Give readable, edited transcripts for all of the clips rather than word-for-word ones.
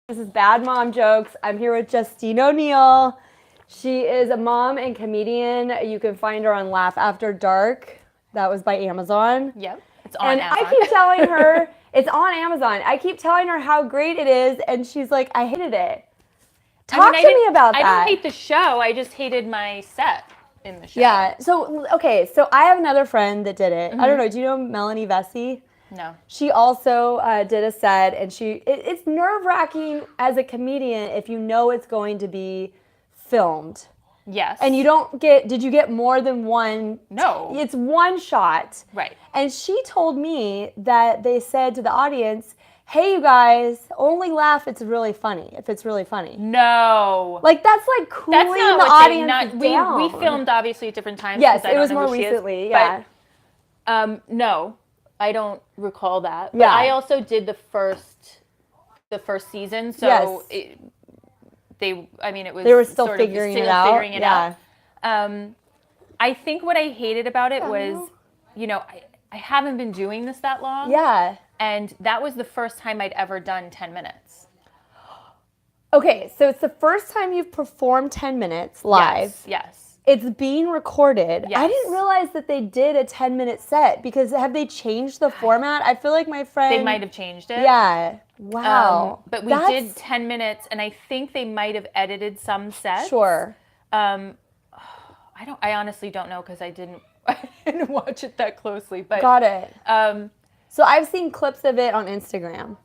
This is Bad Mom Jokes. I'm here with Justine O'Neill. She is a mom and comedian. You can find her on Laugh After Dark. That was by Amazon. Yep, it's on Amazon. I keep telling her, it's on Amazon. I keep telling her how great it is, and she's like, I hated it. Talk to me about that. I don't hate the show. I just hated my set in the show. Yeah. So I have another friend that did it. I don't know. Do you know Melanie Vesey? No. She also did a set, and it's nerve-wracking as a comedian if you know it's going to be filmed. Yes. And you don't get, did you get more than one? No. It's one shot. Right. And she told me that they said to the audience, hey, you guys, only laugh if it's really funny. No. Like, that's like cooling the audience down. We filmed, obviously, at different times. Yes, it was more recently, yeah. But, no, I don't recall that. But yeah. I also did the first season, so yes. They were still figuring it out. Yeah. I think what I hated about it was, I haven't been doing this that long. Yeah. And that was the first time I'd ever done 10 minutes. Okay, so it's the first time you've performed 10 minutes live. Yes. It's being recorded. Yes. I didn't realize that they did a 10-minute set because have they changed the format? I feel like my friend... They might have changed it. Yeah. Wow. But we did 10 minutes, and I think they might have edited some sets. Sure. I honestly don't know because I didn't watch it that closely. But got it. So I've seen clips of it on Instagram.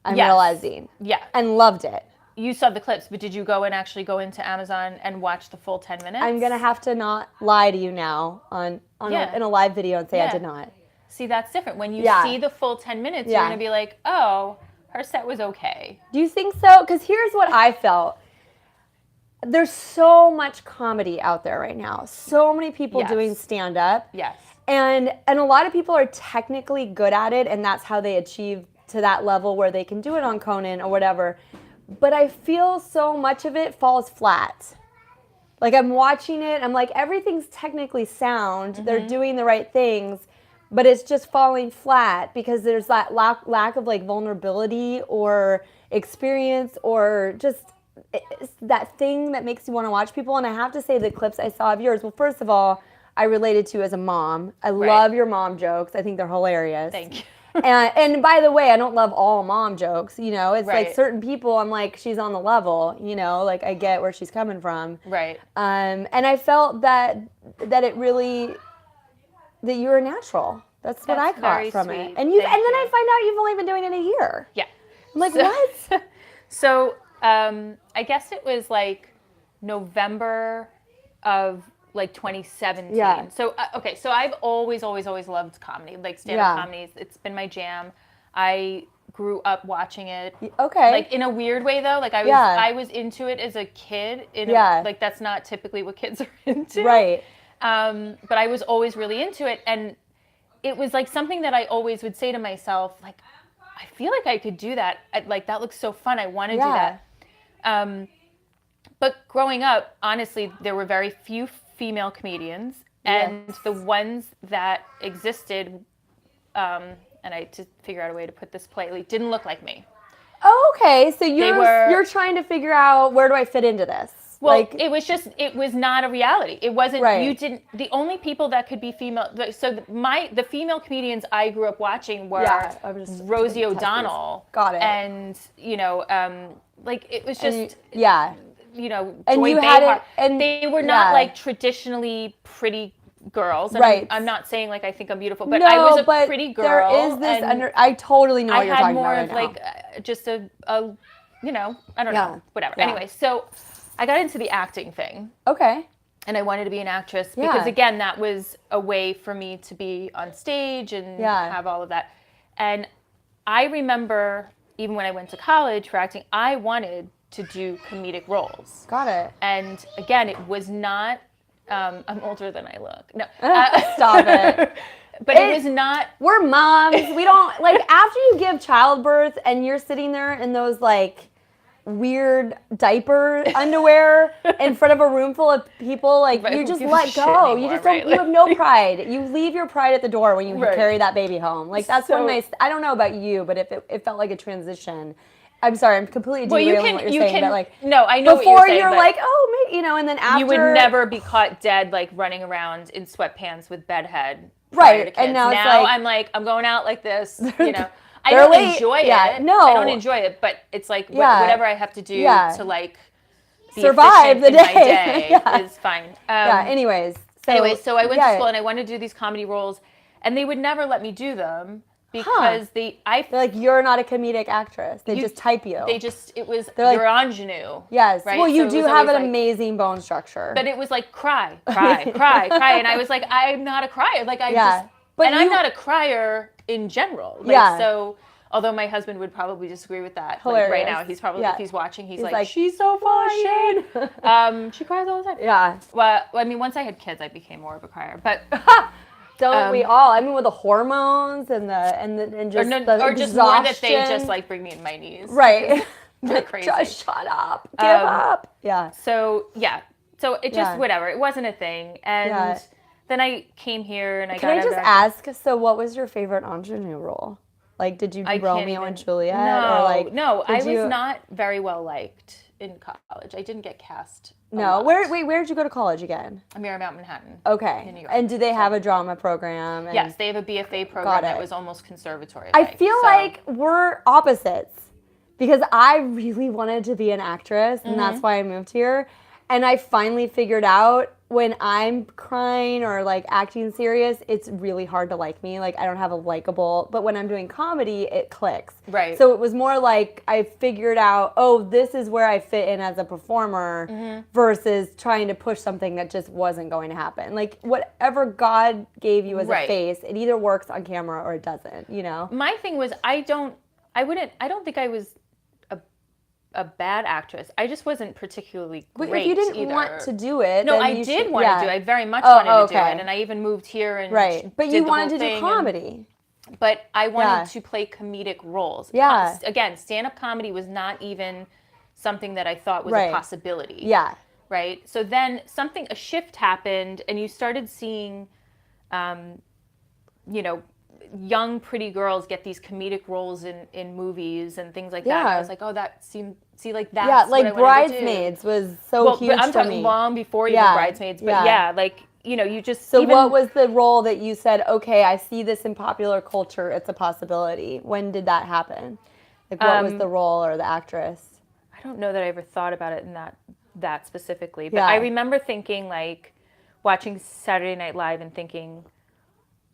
I'm realizing. Yeah. And loved it. You saw the clips, but did you actually go into Amazon and watch the full 10 minutes? I'm going to have to not lie to you now in a live video and say I did not. See, that's different. When you see the full 10 minutes, you're going to be like, oh, her set was okay. Do you think so? Because here's what I felt. There's so much comedy out there right now. So many people doing stand-up. Yes. And a lot of people are technically good at it, and that's how they achieve to that level where they can do it on Conan or whatever. But I feel so much of it falls flat. Like I'm watching it, I'm like, everything's technically sound. Mm-hmm. They're doing the right things, but it's just falling flat because there's that lack of like vulnerability or experience or just that thing that makes you want to watch people. And I have to say the clips I saw of yours, well, first of all, I related to as a mom. I love your mom jokes. I think they're hilarious. Thank you. And by the way, I don't love all mom jokes. It's like certain people, I'm like, she's on the level. Like I get where she's coming from. Right. And I felt that it really that you were natural. That's what I caught from it. And then I find out you've only been doing it a year. Yeah. I'm like, what? So I guess it was like November of like 2017. Yeah. So, so I've always loved comedy, like stand-up comedies. It's been my jam. I grew up watching it. Okay. Like in a weird way though, like I was into it as a kid. Like that's not typically what kids are into. Right. But I was always really into it. And it was like something that I always would say to myself, like, I feel like I could do that. Like that looks so fun. I want to do that. But growing up, honestly, there were very few female comedians, and the ones that existed, and I to figure out a way to put this politely, didn't look like me. Oh, okay. So you're trying to figure out where do I fit into this? Well, it was not a reality. It wasn't. Right. The only people that could be female. So the female comedians I grew up watching were Rosie O'Donnell. Got it. And like it was just and Joy you Behar. had it, and they were not like traditionally pretty girls. And right. I'm not saying like I think I'm beautiful, but I was a pretty girl. There is this I totally know what you're talking about right now. I had more of like just a I don't know, whatever. Yeah. Anyway, so I got into the acting thing. Okay. And I wanted to be an actress because again, that was a way for me to be on stage and have all of that. And I remember even when I went to college for acting, I wanted to do comedic roles. Got it. And again, it was not, I'm older than I look. No. Stop it. But it was not. We're moms. We don't, like, after you give childbirth and you're sitting there in those, like, weird diaper underwear in front of a room full of people, like, you just let go. You just don't, you have no pride. You leave your pride at the door when you carry that baby home. Like, that's one nice, I don't know about you, but it felt like a transition. I'm sorry, I'm completely derailing what you're saying, but like, no, I know before what you're saying, you're but like, oh, maybe, and then after you would never be caught dead like running around in sweatpants with bedhead. Right, and now it's like I'm like, I'm going out like this, I they're don't late. enjoy Yeah, it. no. I don't enjoy it, but it's like whatever I have to do to like be survive the efficient in my day is fine. Anyways, so I went to school and I wanted to do these comedy roles, and they would never let me do them because they're like, you're not a comedic actress. They just type you. They're your ingenue. Yes. Right? Well, you so do have an amazing bone structure. But it was like cry, and I was like, I'm not a crier. Like I'm not a crier in general. So. Although my husband would probably disagree with that. Like right now, he's probably, if he's watching, he's like, she's so full of shit. She cries all the time. Yeah. Well, I mean, once I had kids, I became more of a crier. But don't we all? I mean, with the hormones and just the just more that they just like bring me to my knees. Right. They're crazy. Just shut up. Give up. Yeah. So it just whatever. It wasn't a thing, and then I came here and I got. Can I just ask? So, what was your favorite ingenue role? Like, did you do Romeo and Juliet? No, or like, no, I was not very well liked in college. I didn't get cast. No, where did you go to college again? Marymount, Manhattan. Okay. In New York. And do they have a drama program? Yes, they have a BFA program that was almost conservatory. I feel like we're opposites because I really wanted to be an actress, and that's why I moved here. And I finally figured out when I'm crying or like acting serious, it's really hard to like me. Like I don't have a likable, but when I'm doing comedy, it clicks. Right. So it was more like I figured out, oh, this is where I fit in as a performer versus trying to push something that just wasn't going to happen. Like whatever God gave you as a face, it either works on camera or it doesn't, My thing was I don't think I was a bad actress. I just wasn't particularly great. But if you didn't want to do it, no, then I did want to do it. I very much wanted to do it, and I even moved here and but you wanted to do comedy. But I wanted to play comedic roles. Yeah. Again, stand-up comedy was not even something that I thought was a possibility. Yeah. Right. So then a shift happened, and you started seeing, young pretty girls get these comedic roles in movies and things like that. And I was like, oh, that's like what Bridesmaids was so huge I'm for talking me. long before even Bridesmaids, but you just. So what was the role that you said, okay, I see this in popular culture, it's a possibility? When did that happen? Like what was the role or the actress? I don't know that I ever thought about it in that specifically, but I remember thinking like watching Saturday Night Live and thinking.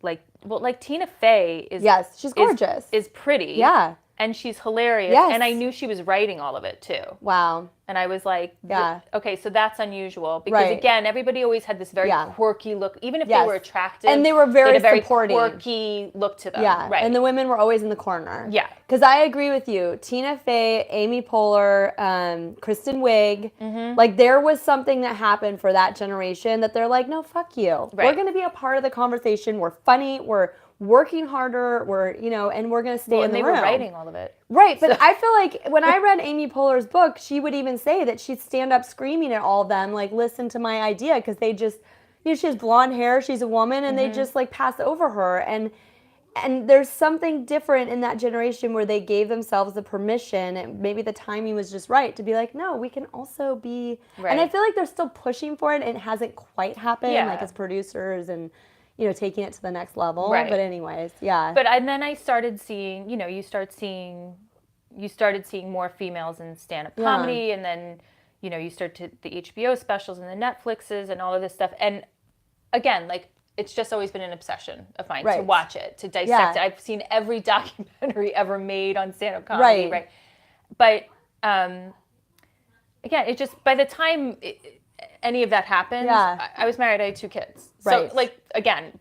Like Tina Fey is she's gorgeous. Is pretty. Yeah. And she's hilarious. Yes. And I knew she was writing all of it too. Wow. And I was like, okay, so that's unusual. Because again, everybody always had this very quirky look. Even if they were attractive. And they were very supporting. Quirky look to them. Yeah. Right. And the women were always in the corner. Yeah. Because I agree with you. Tina Fey, Amy Poehler, Kristen Wiig. Like there was something that happened for that generation that they're like, no, fuck you. Right. We're going to be a part of the conversation. We're funny. We're working harder, and we're going to stay in the room. And they were writing all of it. Right, but I feel like when I read Amy Poehler's book, she would even say that she'd stand up screaming at all of them, like, listen to my idea, because they just, she has blonde hair, she's a woman, and they just, like, pass over her. And there's something different in that generation where they gave themselves the permission, and maybe the timing was just right, to be like, no, we can also be... Right. And I feel like they're still pushing for it, and it hasn't quite happened, like, as producers and... taking it to the next level. Right. But anyways, But then I started seeing, you started seeing more females in stand-up comedy, and then, you start to the HBO specials and the Netflixes and all of this stuff. And again, like, it's just always been an obsession of mine to watch it, to dissect it. I've seen every documentary ever made on stand-up comedy, right? But again, it just, by the time any of that happened, I was married, I had 2 kids. So, like, again,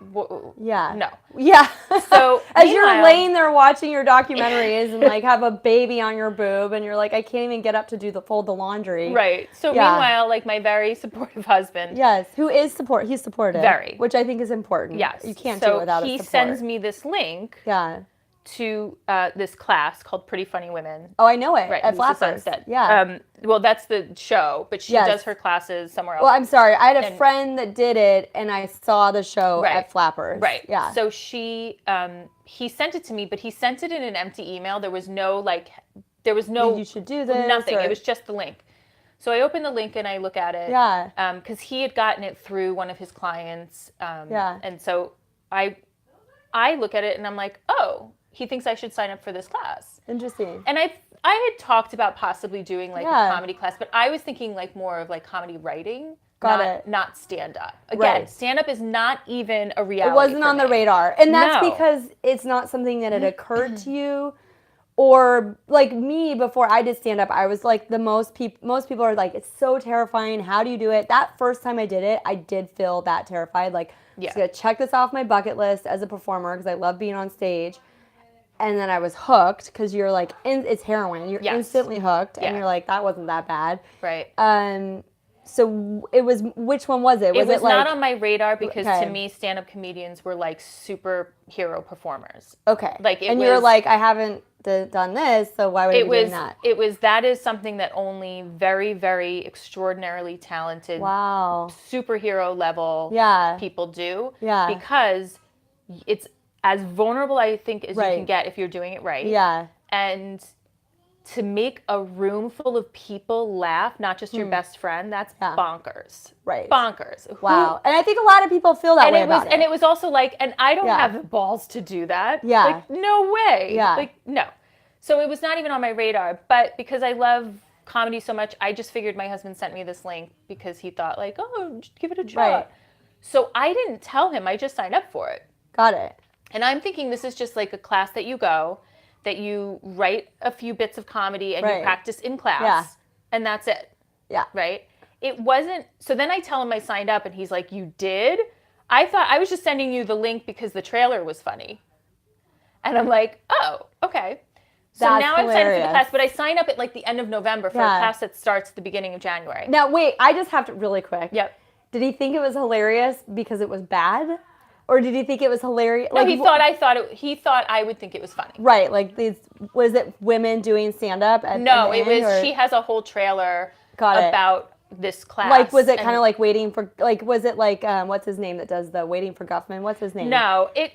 no. Yeah. So, as you're laying there watching your documentaries and, like, have a baby on your boob, and you're like, I can't even get up to fold the laundry. Right. So, meanwhile, like, my very supportive husband. Yes. Who is he's supportive. Very. Which I think is important. Yes. You can't do it without his support. He sends me this link. Yeah. To this class called Pretty Funny Women. Oh, I know it. Right, at Flappers. Yeah. Well, that's the show, but she does her classes somewhere else. Well, I'm sorry. I had a friend that did it, and I saw the show at Flappers. Right. Yeah. So he sent it to me, but he sent it in an empty email. There was no, like, there was no, you should do this. Nothing. It was just the link. So I open the link and I look at it. Yeah. Because he had gotten it through one of his clients. Yeah. And so I look at it and I'm like, oh, he thinks I should sign up for this class. Interesting. And I had talked about possibly doing like a comedy class, but I was thinking like more of like comedy writing. Not stand up. Again, stand up is not even a reality. It wasn't on the radar. And that's because it's not something that had occurred to you. Or like me, before I did stand up, I was like most people are like, it's so terrifying. How do you do it? That first time I did it, I did feel that terrified. Like, I'm just gonna check this off my bucket list as a performer because I love being on stage. And then I was hooked because you're like, it's heroin. You're instantly hooked, and you're like, that wasn't that bad. Right. So it was, which one was it? Was it like, not on my radar because to me, stand-up comedians were like superhero performers. Okay. Like you're like, I haven't done this, so why would I be doing that? That is something that only very, very extraordinarily talented, superhero level people do. Yeah. Because it's as vulnerable, I think, as you can get if you're doing it right. Yeah. And to make a room full of people laugh, not just your best friend, that's bonkers. Right. Bonkers. Wow. And I think a lot of people feel that way about it. And it was also like, and I don't have the balls to do that. Yeah. Like, no way. Yeah. Like, no. So it was not even on my radar. But because I love comedy so much, I just figured my husband sent me this link because he thought like, oh, just give it a try. Right. So I didn't tell him. I just signed up for it. Got it. And I'm thinking this is just like a class that you go, that you write a few bits of comedy and you practice in class, and that's it. Yeah. Right? It wasn't, so then I tell him I signed up, and he's like, you did? I thought I was just sending you the link because the trailer was funny. And I'm like, oh, okay. So now I'm signed up for the class, but I signed up at like the end of November for a class that starts at the beginning of January. Now, wait, I just have to, really quick. Yep. Did he think it was hilarious because it was bad? Or did he think it was hilarious? No, he thought I would think it was funny. Right, like was it women doing stand-up? No, it was, she has a whole trailer about this class. Like, was it kind of like waiting for, like, was it like, what's his name that does the Waiting for Guffman? What's his name? No, it's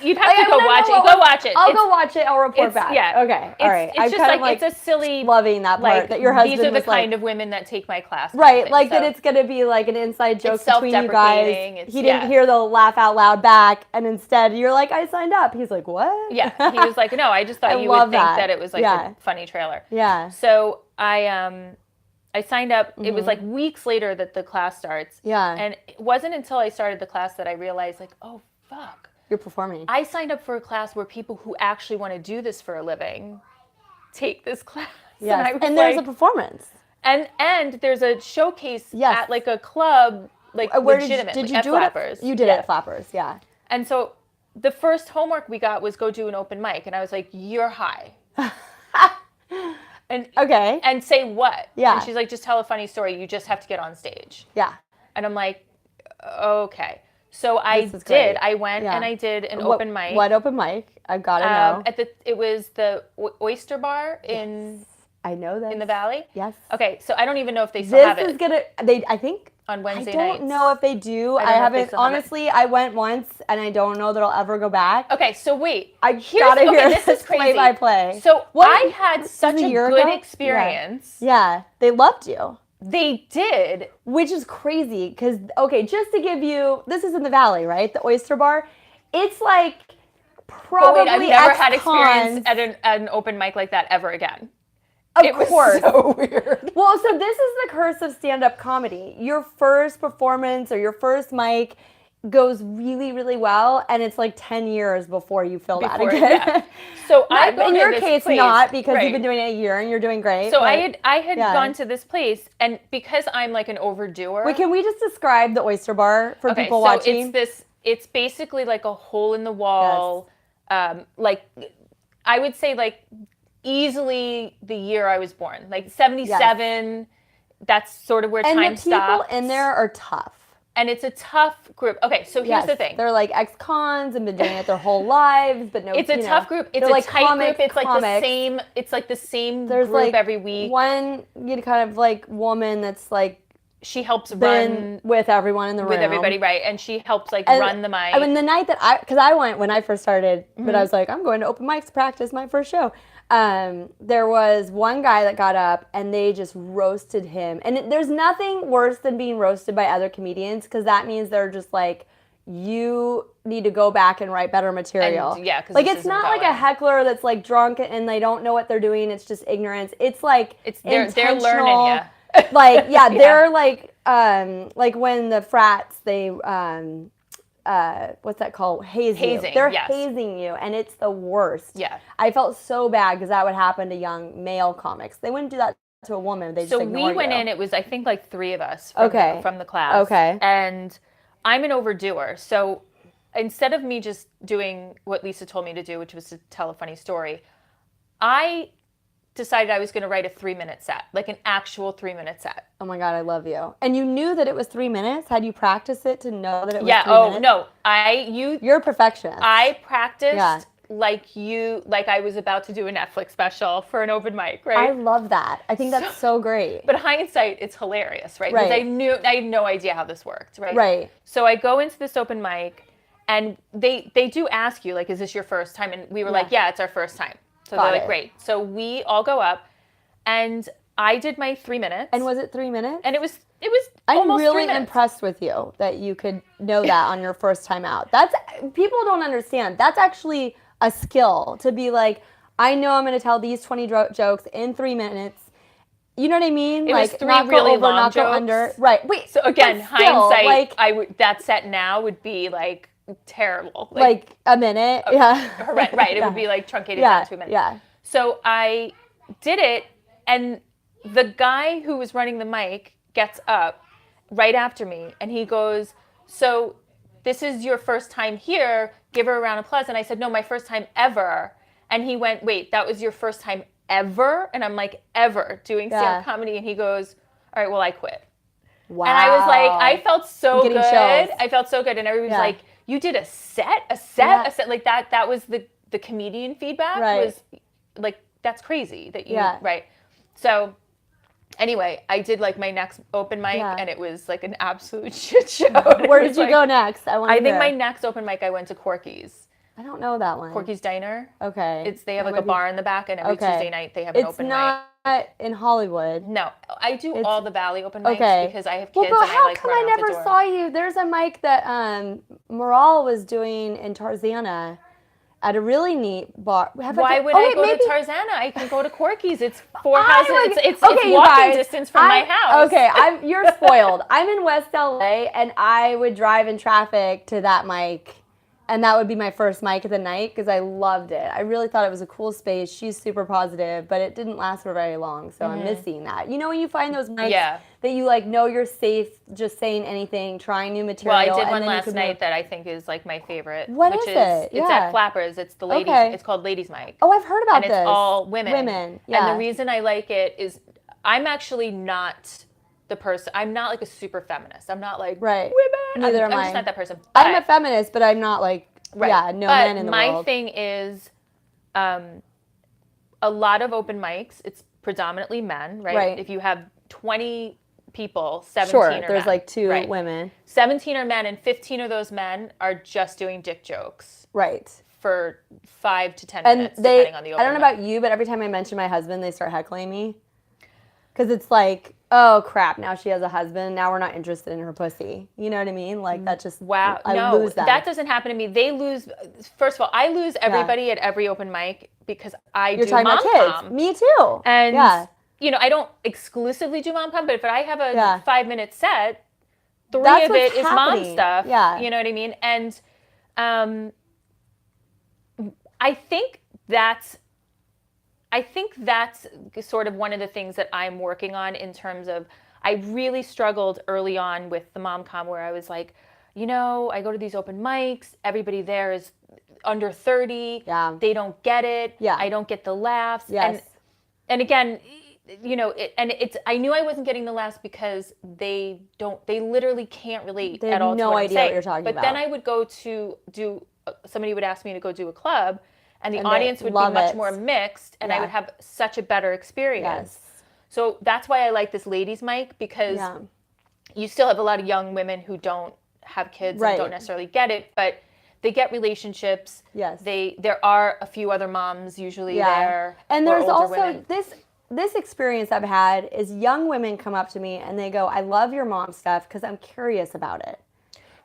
you'd have to go watch it. Go watch it. I'll go watch it. I'll report back. Yeah. Okay. All right. It's just like, it's a silly, loving that part that your husband these are the kind of women that take my class. Right. Like that it's going to be like an inside joke between you guys. He didn't hear the laugh out loud back. And instead you're like, I signed up. He's like, what? Yeah. He was like, no, I just thought you would think that it was like a funny trailer. Yeah. So I signed up. It was like weeks later that the class starts. Yeah. And it wasn't until I started the class that I realized like, oh, fuck. You're performing. I signed up for a class where people who actually want to do this for a living take this class. Yes. And there's a performance. And there's a showcase at like a club, like legitimately. Did you do it? You did it at Flappers, yeah. And so the first homework we got was go do an open mic. And I was like, you're high. And and say what? Yeah. And she's like, just tell a funny story. You just have to get on stage. Yeah. And I'm like, okay. So I did. Great. I went and I did an open mic. What open mic? I've got to know. It was the Oyster Bar in. I know that. In the Valley. Yes. Okay, so I don't even know if they still have it. I think. On Wednesday nights. I don't know if they do. I haven't, honestly, I went once and I don't know that I'll ever go back. Okay, so wait. I gotta hear this play by play. So I had such a good experience. Yeah, they loved you. They did. Which is crazy because, okay, just to give you, this is in the Valley, right? The Oyster Bar. It's like probably I've never had experience at an open mic like that ever again. Of course. So weird. Well, so this is the curse of stand-up comedy. Your first performance or your first mic goes really, really well, and it's like 10 years before you feel that again. Yeah. So in your case, place, not because you've been doing it a year and you're doing great. So I had gone to this place, and because I'm like an overdoer. Wait, can we just describe the Oyster Bar for people watching? It's basically like a hole in the wall, like I would say like easily the year I was born, like 77. Yes. That's sort of where time stops. And the people in there are tough. And it's a tough group. Okay, so here's the thing. They're like ex-cons and been doing it their whole lives, but no. It's a tough group. It's a like tight group. It's like the same. It's like the same group like every week. One kind of like woman that's like she helps run with everyone in the room. With everybody, right? And she helps run the mic. I mean, the night that because I went when I first started, but I was like, I'm going to open mics to practice my first show. There was one guy that got up and they just roasted him. And there's nothing worse than being roasted by other comedians because that means they're just like, you need to go back and write better material. And, yeah, like it's not like a heckler that's like drunk and they don't know what they're doing. It's just ignorance. It's like they're learning. Yeah. Like they're like when the frats they what's that called? Hazing you. They're hazing you, and it's the worst. Yeah. I felt so bad because that would happen to young male comics. They wouldn't do that to a woman. They just ignore we went you. in. It was I think like 3 of us from the class. Okay. And I'm an overdoer, so instead of me just doing what Lisa told me to do, which was to tell a funny story, I decided I was going to write a 3-minute set, like an actual 3-minute set. Oh my God, I love you. And you knew that it was 3 minutes? Had you practiced it to know that it was 3 minutes? Yeah, no. You're a perfectionist. I practiced like I was about to do a Netflix special for an open mic, right? I love that. I think that's so great. But hindsight, it's hilarious, right? Because I had no idea how this worked, right? Right. So I go into this open mic, and they do ask you, like, is this your first time? And we were like, yeah, it's our first time. So they're like, great. So we all go up, and I did my 3 minutes. And was it 3 minutes? And it was I'm almost really 3 minutes. Impressed with you that you could know that on your first time out. That's people don't understand. That's actually a skill to be like, I know I'm going to tell these 20 jokes in 3 minutes. You know what I mean? It like was 3 really over, long not jokes. Go under. Right. Wait. So again, still, hindsight, like, that set now would be like terrible. Like a minute. Yeah. Right. It would be like truncated down to a minute. Yeah. So I did it, and the guy who was running the mic gets up right after me, and he goes, so this is your first time here, give her a round of applause. And I said, no, my first time ever. And he went, wait, that was your first time ever? And I'm like, ever doing stand-up comedy? And he goes, all right, well, I quit. Wow. And I was like, I felt so good. Chills. I felt so good. And everybody was like, you did a set. Like that was the comedian feedback was like, that's crazy that you, right. So anyway, I did like my next open mic and it was like an absolute shit show. Where did you go next? I think my next open mic I went to Corky's. I don't know that one. Corky's Diner. Okay. They have like a bar in the back, and every Tuesday night they have an open mic. It's not in Hollywood. No, I do all the Valley open mics because I have kids but and I like how come I never saw you? There's a mic that Moral was doing in Tarzana at a really neat bar. Why would I go to Tarzana? I can go to Corky's. It's 4 houses. It's walking distance from my house. Okay, you're spoiled. I'm in West LA, and I would drive in traffic to that mic. And that would be my first mic of the night because I loved it. I really thought it was a cool space. She's super positive, but it didn't last for very long, so I'm missing that. You know when you find those mics that you like know you're safe just saying anything, trying new material. Well, I did one last night that I think is like my favorite. What is it? It's at Flappers. It's the ladies. It's called Ladies Mic. Oh, I've heard about this. And it's all women. Yeah. And the reason I like it is I'm actually not the person. I'm not like a super feminist. I'm not like women. Neither am I. I'm just not that person. I'm a feminist, but I'm not like men in the world. My thing is, a lot of open mics. It's predominantly men, right? If you have 20 people, 17 are men. There's like 2 women. 17 are men, and 15 of those men are just doing dick jokes. Right. For 5 to 10 minutes, depending on the open I don't know about you, but every time I mention my husband, they start heckling me. Because it's like, oh crap, now she has a husband, now we're not interested in her pussy. You know what I mean? Like that just, I lose that. That doesn't happen to me. They lose, first of all, I lose everybody at every open mic because I do mom-com. Me too. And, you know, I don't exclusively do mom-com, but if I have a 5-minute set, 3 of it is mom stuff. Yeah. You know what I mean? And I think that's sort of one of the things that I'm working on in terms of, I really struggled early on with the mom-com where I was like, you know, I go to these open mics, everybody there is under 30, they don't get it, I don't get the laughs, and again, you know, I knew I wasn't getting the laughs because they literally can't relate at all to what I'm saying. What you're talking about. But then I would go to somebody would ask me to go do a club, and the audience would be much more mixed, and I would have such a better experience. So that's why I like this ladies' mic, because you still have a lot of young women who don't have kids and don't necessarily get it, but they get relationships. Yes. There are a few other moms usually there. And or there's older also women. this experience I've had is young women come up to me and they go, I love your mom stuff because I'm curious about it.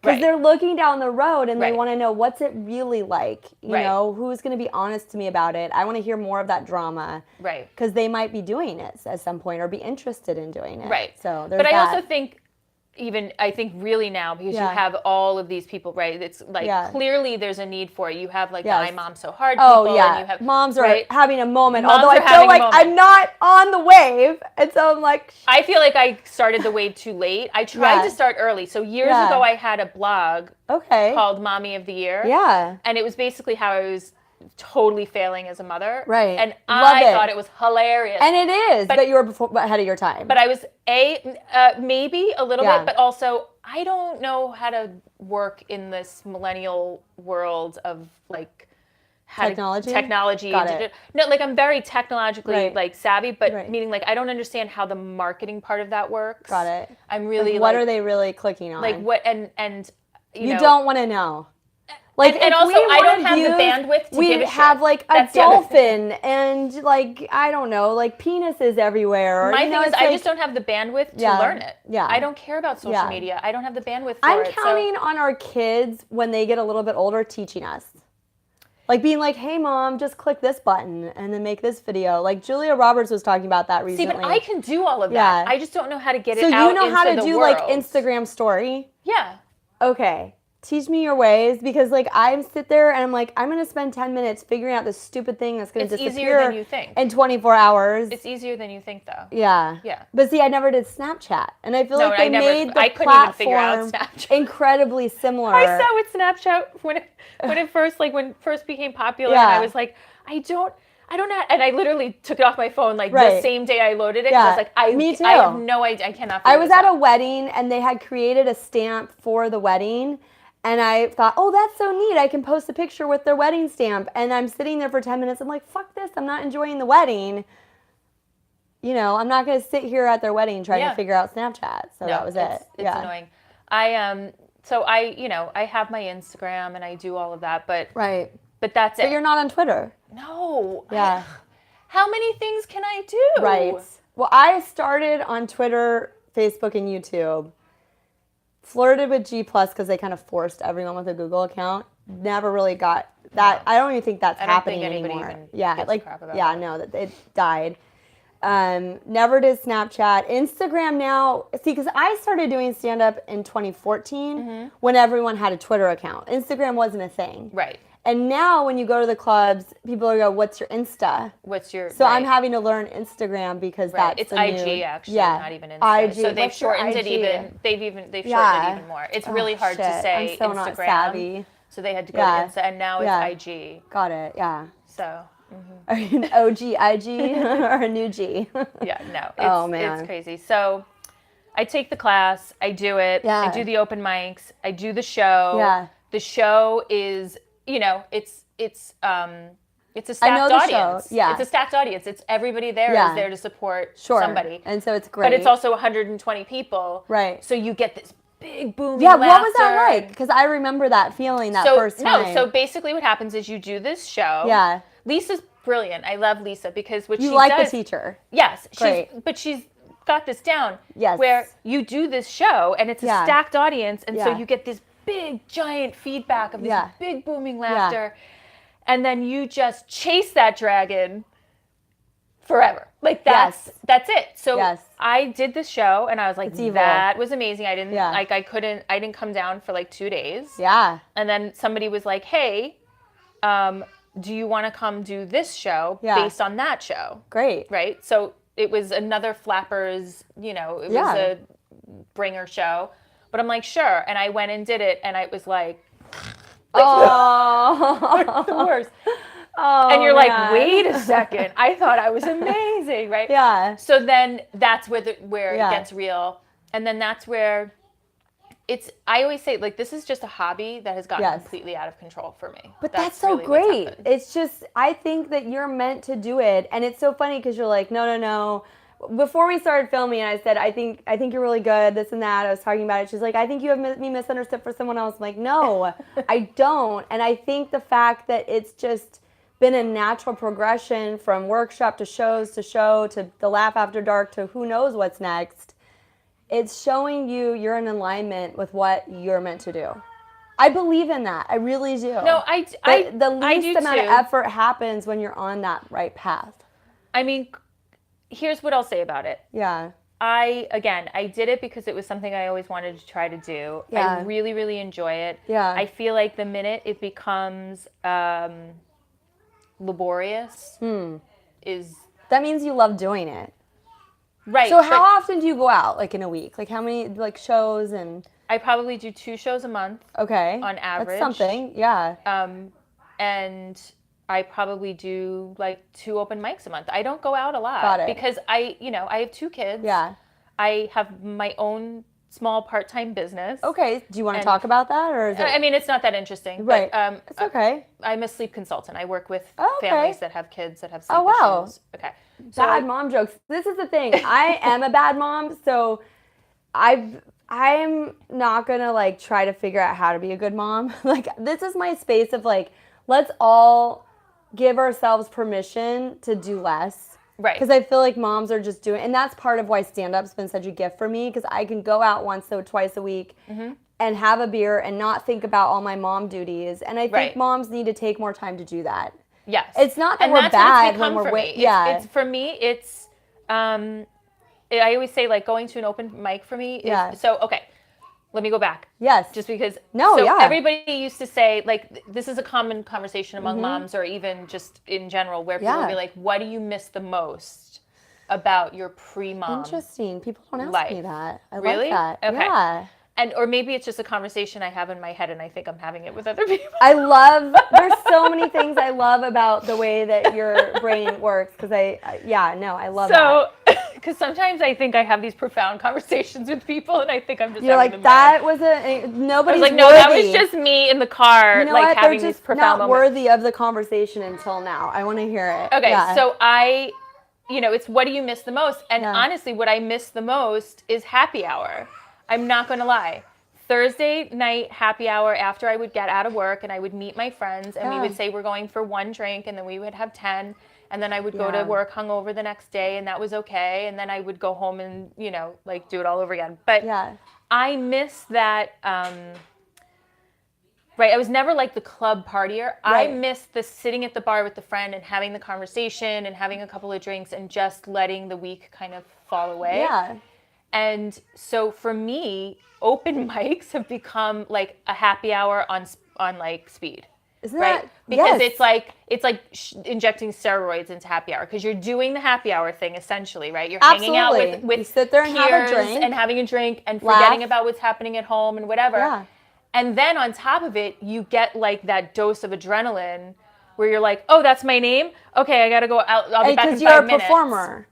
Because they're looking down the road and they want to know what's it really like. You know, who's going to be honest to me about it? I want to hear more of that drama. Right. Because they might be doing it at some point or be interested in doing it. Right. So there's But I that. also think, I think really now, because you have all of these people, right? It's like clearly there's a need for it. You have like the I Mom So Hard people. Oh, yeah. And you have, moms are having a moment. Moms although I are feel having a like moment. I'm not on the wave. And so I'm like... I feel like I started the wave too late. I tried to start early. So years ago, I had a blog called Mommy of the Year. Yeah. And it was basically how I was totally failing as a mother. Right. And I thought it was hilarious. And it is, but you were ahead of your time. But I was maybe a little bit, but also I don't know how to work in this millennial world of like technology. Got it. No, like I'm very technologically like savvy, but meaning like I don't understand how the marketing part of that works. Got it. I'm really what are they really clicking on? Like what and you don't want to know. Like and also I don't have the bandwidth to give a shit. Have like a dolphin and like I don't know, like penises everywhere. My thing is I just don't have the bandwidth to learn it. Yeah. I don't care about social media. I don't have the bandwidth for I'm it. counting on our kids when they get a little bit older teaching us. Like being like, hey mom, just click this button and then make this video. Like Julia Roberts was talking about that recently. See, but I can do all of that. I just don't know how to get it out So you know into how to the do world. like Instagram story? Yeah. Okay. Teach me your ways because like I sit there and I'm like, I'm going to spend 10 minutes figuring out this stupid thing that's going to disappear. It's easier than you think. In 24 hours. It's easier than you think though. Yeah. Yeah. But see, I never did Snapchat. And I feel like they made the I couldn't even figure out platform Snapchat. incredibly similar. I saw with Snapchat when it first became popular and I was like, I don't know. And I literally took it off my phone like the same day I loaded it. I was like, me too. I have no idea. I cannot figure I was at a wedding and they had created a stamp for the wedding. And I thought, oh, that's so neat. I can post a picture with their wedding stamp. And I'm sitting there for 10 minutes. I'm like, fuck this. I'm not enjoying the wedding. You know, I'm not going to sit here at their wedding trying to figure out Snapchat. So that was it. It's annoying. So I have my Instagram and I do all of that, but that's it. But you're not on Twitter. No. Yeah. How many things can I do? Right. Well, I started on Twitter, Facebook, and YouTube. Flirted with G+ because they kind of forced everyone with a Google account. Never really got that. I don't even think that's happening anymore. That it died. Never did Snapchat. Instagram now. See, because I started doing stand-up in 2014 when everyone had a Twitter account. Instagram wasn't a thing. Right. And now when you go to the clubs, people are go, what's your Insta? So I'm having to learn Instagram because that's it's the IG new, actually, not even Insta. IG. So they've shortened it even. They've shortened it even more. It's really hard to say I'm so Instagram. Not savvy. So they had to go to Insta, and now it's IG. Got it. Yeah. So. Are you an OG IG or a new G? It's crazy. So I take the class, I do it, I do the open mics, I do the show. Yeah. The show is, it's a stacked audience. Show. Yeah. It's a stacked audience. It's everybody there is there to support somebody. And so it's great. But it's also 120 people. Right. So you get this big booming laughter. What was that like? Because I remember that feeling first time. So basically what happens is you do this show. Yeah. Lisa's brilliant. I love Lisa because what she does. You like the teacher. Yes. Great. But she's got this down. Yes. Where you do this show and it's a stacked audience. And so you get this big, giant feedback of this big booming laughter. And then you just chase that dragon forever. Like that's it. So I did this show and I was like, that was amazing. I didn't I didn't come down for like 2 days. Yeah. And then somebody was like, hey, do you want to come do this show based on that show? Great. Right? So it was another Flappers, it was a bringer show. But I'm like, sure. And I went and did it and I was like, oh, the worst. Oh, and you're like, wait a second. I thought I was amazing, right? Yeah. So then that's where it gets real. And then that's where I always say, like, this is just a hobby that has gotten completely out of control for me. But that's so really great. It's just, I think that you're meant to do it. And it's so funny because you're like, no. before we started filming, I said, I think you're really good, this and that. I was talking about it. She's like, I think you have me misunderstood for someone else. I'm like, no, I don't. And I think the fact that it's just been a natural progression from workshop to shows to show to the Laugh After Dark to who knows what's next. It's showing you're in alignment with what you're meant to do. I believe in that. I really do. No, the least do amount too. of effort happens when you're on that right path. I mean, here's what I'll say about it. Yeah. I did it because it was something I always wanted to try to do. Yeah. I really, really enjoy it. Yeah. I feel like the minute it becomes laborious is... That means you love doing it. Right. So how often do you go out, like, in a week? Like, how many, like, shows and... I probably do 2 shows a month. Okay. On average. That's something, yeah. And I probably do, like, 2 open mics a month. I don't go out a lot. Got it. Because I have 2 kids. Yeah. I have my own small part-time business. Okay. Do you want to talk about that, or is it... I mean, it's not that interesting. Right. But, it's okay. I'm a sleep consultant. I work with Okay. families that have kids that have sleep wow. issues. Okay. So Bad mom jokes. This is the thing. I am a bad mom, so I'm not gonna, like, try to figure out how to be a good mom. Like, this is my space of, like, let's all give ourselves permission to do less. Right. Because I feel like moms are just doing, and that's part of why stand-up's been such a gift for me, because I can go out once or twice a week and have a beer and not think about all my mom duties. And I think moms need to take more time to do that. Yes. It's not that and we're that's bad what when we're It's for me, it's I always say, like, going to an open mic for me is so okay. Let me go back. Yes. Just because yeah. everybody used to say, like, this is a common conversation among moms, or even just in general, where people will be like, what do you miss the most about your pre-mom? Interesting. People don't ask life? me that. I Really? like that. Okay. Yeah. And or maybe it's just a conversation I have in my head and I think I'm having it with other people. There's so many things I love about the way that your brain works, because I love that. So, because sometimes I think I have these profound conversations with people and I think I'm just You're having like, them that was nobody's I was like, no, worthy. that was just me in the car, You know like, what? having They're these just profound not moments. worthy of the conversation until now. I want to hear it. Okay, Yeah. so it's what do you miss the most? And honestly, what I miss the most is happy hour. I'm not going to lie. Thursday night happy hour after I would get out of work and I would meet my friends and we would say we're going for 1 drink and then we would have 10 and then I would go to work hungover the next day and that was okay. And then I would go home and, like, do it all over again. But I miss that, right, I was never like the club partier. Right. I miss the sitting at the bar with the friend and having the conversation and having a couple of drinks and just letting the week kind of fall away. Yeah. And so for me, open mics have become like a happy hour on like speed. Isn't right? that? Because yes. it's like injecting steroids into happy hour, because you're doing the happy hour thing essentially, right? You're hanging out with you sit there and have a drink and having a drink and forgetting about what's happening at home and whatever. Yeah. And then on top of it, you get like that dose of adrenaline where you're like, oh, that's my name? Okay, I got to go out. I'll be back in 5 minutes. Because you're a performer.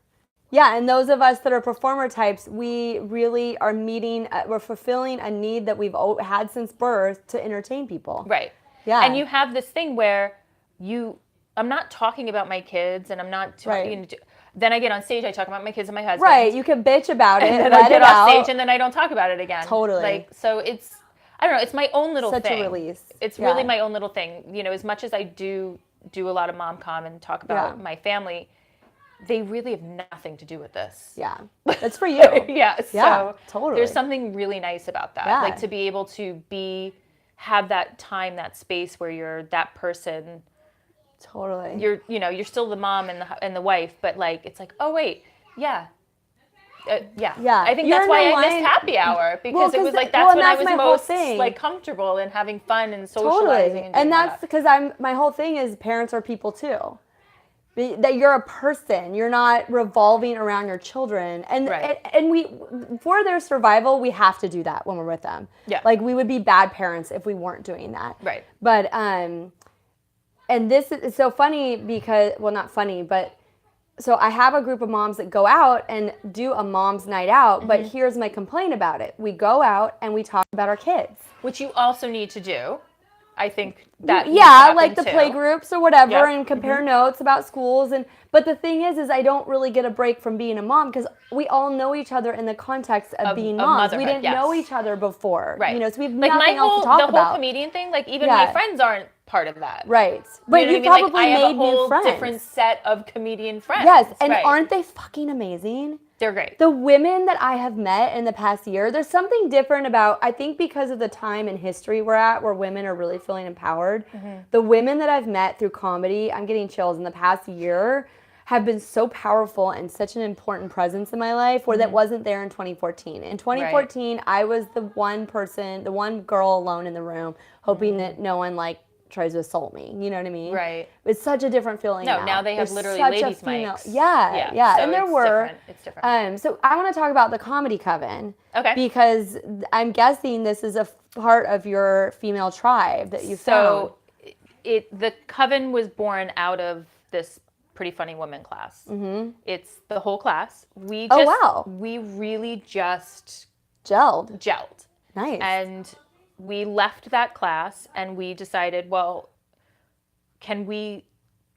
Yeah, and those of us that are performer types, we really are we're fulfilling a need that we've had since birth to entertain people. Right. Yeah. And you have this thing where I'm not talking about my kids and I'm not talking, then I get on stage, I talk about my kids and my husband. Right, you can bitch about it, and then let I get it off out. stage and then I don't talk about it again. Totally. Like, so it's, I don't know, it's my own little thing. Such a release. It's really my own little thing. As much as I do a lot of mom-com and talk about my family, they really have nothing to do with this. Yeah, that's for you. So totally. There's something really nice about that. Yeah. Like, to be able to have that time, that space where you're that person. Totally. You're still the mom and the wife, but like, it's like, oh wait, yeah. I think that's why I missed happy hour, because it was like that's when I was most like comfortable and having fun and socializing. Totally. And that's because my whole thing is parents are people too. That you're a person. You're not revolving around your children. And we, for their survival, we have to do that when we're with them. Yeah. Like, we would be bad parents if we weren't doing that. Right. But and this is so funny because, well, not funny, but so I have a group of moms that go out and do a mom's night out, but here's my complaint about it. We go out and we talk about our kids. Which you also need to do. I think that like the play groups or whatever, and compare notes about schools. But the thing is I don't really get a break from being a mom because we all know each other in the context of being moms. We didn't know each other before, right? You know, so we have nothing else to talk about. The whole comedian thing, like even my friends aren't part of that, right? But you probably made new friends. Different set of comedian friends. Yes, and aren't they fucking amazing? They're great. The women that I have met in the past year, there's something different about, I think because of the time in history we're at where women are really feeling empowered. The women that I've met through comedy, I'm getting chills, in the past year have been so powerful and such an important presence in my life where that wasn't there in 2014. In 2014, I was the one person, the one girl alone in the room hoping that no one tries to assault me. You know what I mean? Right. It's such a different feeling now. Now they have literally ladies' mics. Yeah. So and there were. It's different. So I want to talk about the Comedy Coven. Okay. Because I'm guessing this is a part of your female tribe that you found. So the Coven was born out of this Pretty Funny Women class. It's the whole class. We really just gelled. Nice. And we left that class and we decided, well, can we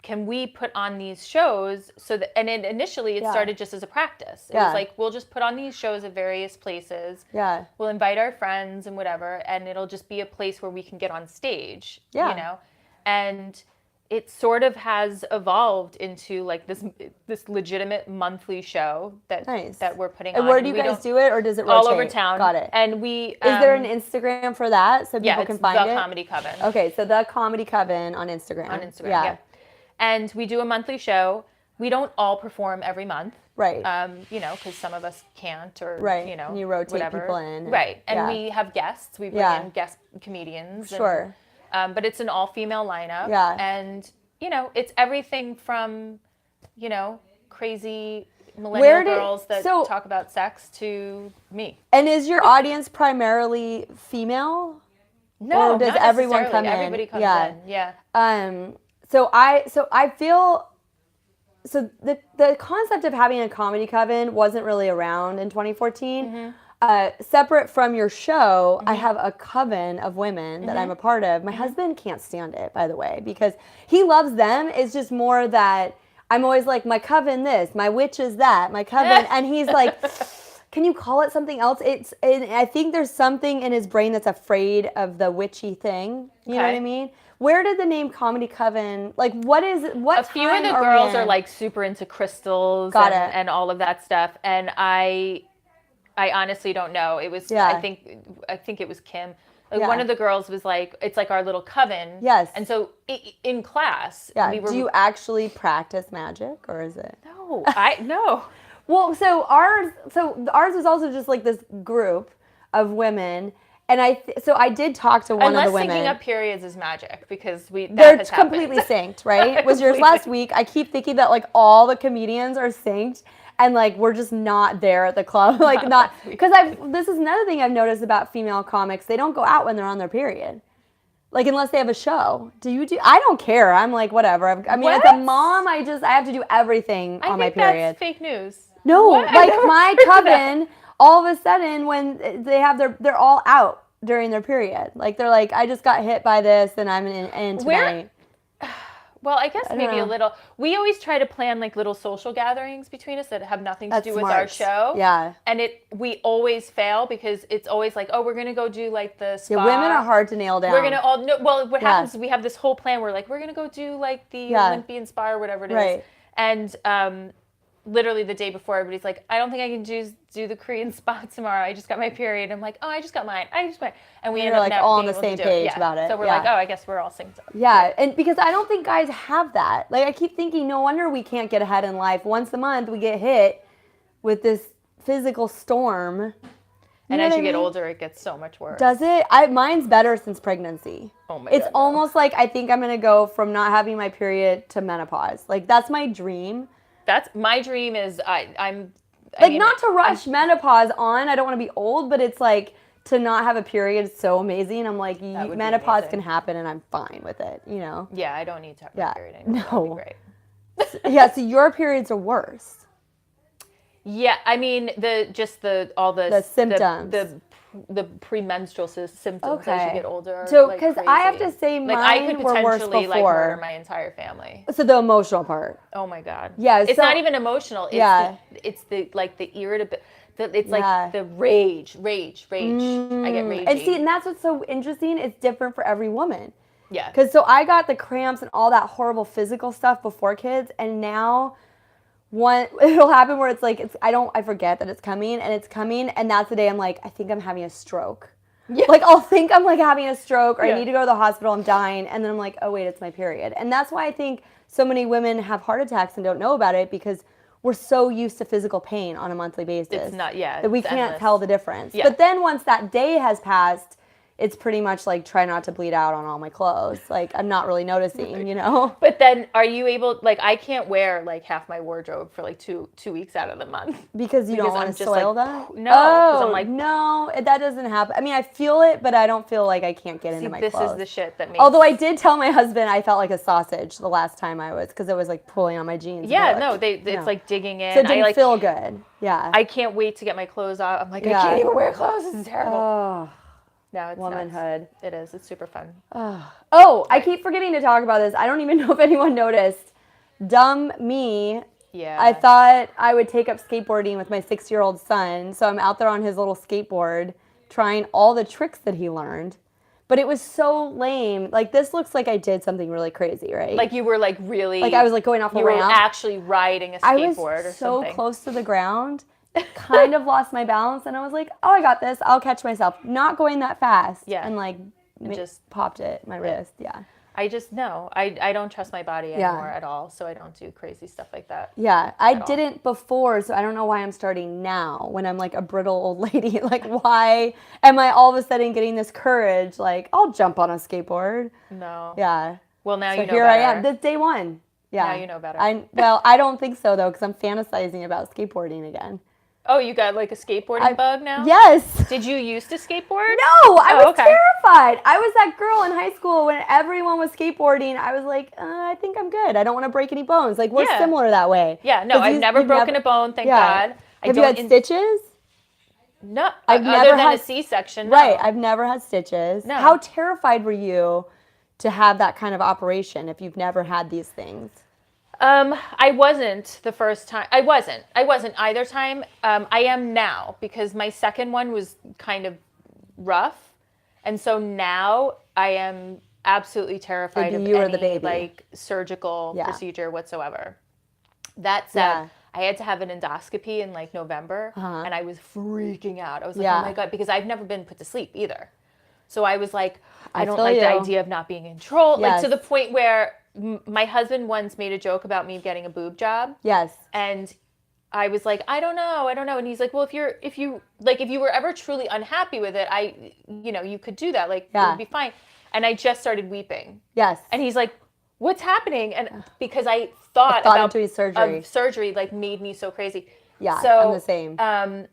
put on these shows so that, and initially it started just as a practice. It was like, we'll just put on these shows at various places. Yeah. We'll invite our friends and whatever, and it'll just be a place where we can get on stage, you know? And it sort of has evolved into this legitimate monthly show that we're putting on. And where do you guys do it, or does it rotate? All over town. Got it. And we is there an Instagram for that so people can find it? The Comedy Coven. Okay, so the Comedy Coven on Instagram. On Instagram, yeah. And we do a monthly show. We don't all perform every month. Right. Because some of us can't, or and you rotate people in. Right. And we have guests. We bring in guest comedians. Sure. But it's an all-female lineup. Yeah. And, it's everything from, crazy millennial girls that talk about sex to me. And is your audience primarily female? No, or does not everyone come in? Everybody comes in. Yeah. So I feel the concept of having a Comedy Coven wasn't really around in 2014. Separate from your show, I have a coven of women that I'm a part of. My husband can't stand it, by the way, because he loves them. It's just more that I'm always like, my coven this, my witch is that, my coven. And he's like, can you call it something else? And I think there's something in his brain that's afraid of the witchy thing. You know what I mean? Where did the name Comedy Coven, what a few of the girls are super into crystals and all of that stuff. And I honestly don't know. It was, I think it was Kim. One of the girls was like, it's like our little coven. Yes. And so in class, we were. Do you actually practice magic, or is it? No, no. Well, so ours was also just like this group of women, and I did talk to one of the women. Unless syncing up periods is magic, because they're completely synced, right? Was yours last week? I keep thinking that all the comedians are synced. And we're just not there at the club, because this is another thing I've noticed about female comics. They don't go out when they're on their period, unless they have a show. I don't care. I'm like, whatever. I mean, as a mom, I have to do everything on my period. That's fake news. No, my coven, all of a sudden when they have they're all out during their period. They're like, I just got hit by this and I'm in tonight. Well, I guess maybe a little. We always try to plan little social gatherings between us that have nothing to do with our show. Yeah. And we always fail because it's always like, oh, we're going to go do the spa. Yeah, women are hard to nail down. We're going to all, no, well, what happens is we have this whole plan where we're going to go do the Olympian spa or whatever it is. Right. And literally the day before, everybody's like, I don't think I can do the Korean spa tomorrow. I just got my period. I'm like, oh, I just got mine. And we end up all on the same page about it. So we're like, oh, I guess we're all synced up. Yeah, and because I don't think guys have that. I keep thinking, no wonder we can't get ahead in life. Once a month, we get hit with this physical storm. And as you get older, it gets so much worse. Does it? Mine's better since pregnancy. Oh my God. It's almost like I think I'm going to go from not having my period to menopause. That's my dream. That's my dream is not to rush menopause on. I don't want to be old, but it's to not have a period is so amazing. I'm like, menopause can happen and I'm fine with it, Yeah, I don't need to have a period anymore. No. That'd be great. Yeah, so your periods are worse. Yeah, I mean all the symptoms. the premenstrual symptoms as you get older are So, like because crazy. I have to say like I could mine were worse potentially like before. murder my entire family. So the emotional part. Oh my God. Yeah, It's so- not even emotional. It's the like the irritability. It's like the rage. I get ragey. And see, and that's what's so interesting. It's different for every woman. Yeah. Because so I got the cramps and all that horrible physical stuff before kids, and now it'll happen where it's like I forget that it's coming, and that's the day I'm like, I think I'm having a stroke. Yeah. Like I'll think I'm like having a stroke, or I need to go to the hospital, I'm dying, and then I'm like, oh wait, it's my period. And that's why I think so many women have heart attacks and don't know about it, because we're so used to physical pain on a monthly basis. It's not, that we can't endless. tell the difference. Yeah. But then once that day has passed, it's pretty much like try not to bleed out on all my clothes. Like I'm not really noticing, you know? But then are you able, like I can't wear like half my wardrobe for like two weeks out of the month. Because you don't want to soil that? No, because I'm like, no, that doesn't happen. I mean, I feel it, but I don't feel like I can't get into my clothes. This is the shit that makes... Although I did tell my husband I felt like a sausage the last time I was, because it was like pulling on my jeans. Yeah, no, it's like digging in. So it didn't feel good. Yeah. I can't wait to get my clothes off. I'm like, I can't even wear clothes. This is terrible. Oh. No, it's womanhood. Nuts. It is. It's super fun. Oh, I keep forgetting to talk about this. I don't even know if anyone noticed. Dumb me. Yeah. I thought I would take up skateboarding with my 6-year-old son. So I'm out there on his little skateboard trying all the tricks that he learned. But it was so lame. Like, this looks like I did something really crazy, right? Like you were like really... Like I was like going off a ramp. You were actually riding a skateboard or I was so something. close to the ground. Kind of lost my balance, and I was like, oh, I got this. I'll catch myself. Not going that fast. Yeah. And like just popped my wrist. Yeah. I just, no. I don't trust my body anymore at all, so I don't do crazy stuff like that. Yeah. I didn't before, so I don't know why I'm starting now when I'm like a brittle old lady. Like, why am I all of a sudden getting this courage? Like, I'll jump on a skateboard. No. Yeah. Well, now so you know here better. I am. This day one. Yeah. Now you know better. Well, I don't think so, though, because I'm fantasizing about skateboarding again. Oh, you got like a skateboarding bug now? Yes. Did you used to skateboard? No, I was terrified. I was that girl in high school when everyone was skateboarding. I was like, I think I'm good. I don't want to break any bones. Like, we're similar that way. Yeah, no, I've never broken a bone, thank God. Have you had stitches? No, I've other never than had a C-section. No. Right, I've never had stitches. No. How terrified were you to have that kind of operation if you've never had these things? I wasn't the first time. I wasn't either time. I am now, because my second one was kind of rough. And so now I am absolutely terrified of any like surgical procedure whatsoever. That said, I had to have an endoscopy in like November, and I was freaking out. I was like, oh my God, because I've never been put to sleep either. So I was like, I don't like the idea of not being in control. Like to the point where my husband once made a joke about me getting a boob job. Yes. And I was like, I don't know. And he's like, well, if you were ever truly unhappy with it, you could do that. Like, it would be fine. And I just started weeping. Yes. And he's like, what's happening? And because I thought about doing surgery. Surgery like made me so crazy. Yeah, so, I'm the same.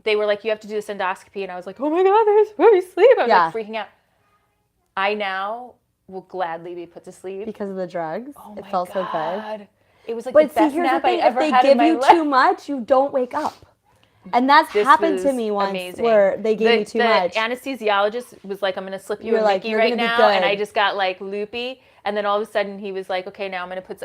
They were like, you have to do this endoscopy. And I was like, oh my God, there's me sleep. I was like freaking out. I now will gladly be put to sleep. Because of the drugs? Oh my it felt so good. It was like the best nap I ever had in my life. If they give you too much, you don't wake up. And that's happened to me once where they gave me too much. The anesthesiologist was like, I'm going to slip you a Mickey right now. And I just got like loopy. And then all of a sudden he was like, okay, now I'm going to put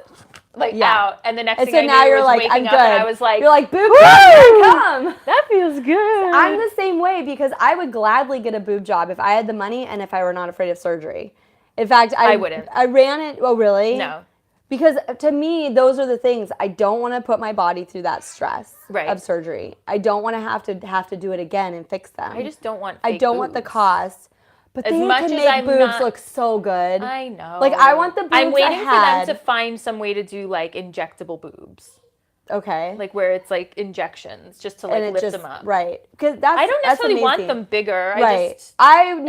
out. And the next thing I knew was waking up and I was like, you're like, boob job, come. That feels good. I'm the same way because I would gladly get a boob job if I had the money and if I were not afraid of surgery. In fact, I wouldn't. I ran it. Oh, really? No. Because to me, those are the things. I don't want to put my body through that stress of surgery. I don't want to have to do it again and fix them. I just don't want I don't want the cost. But they can make boobs look so good. I know. Like, I want the boobs I'm waiting for them to find some way to do, like, injectable boobs. Okay. Like, where it's, like, injections, just to, like, lift them up. Right. Because I don't necessarily want them bigger. Right. I've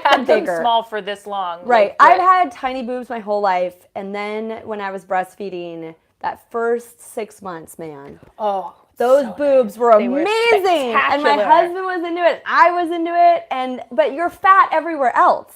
had them small for this long. Right. I've had tiny boobs my whole life. And then when I was breastfeeding, that first 6 months, man. Oh, those boobs were amazing. And my husband was into it. I was into it. But you're fat everywhere else.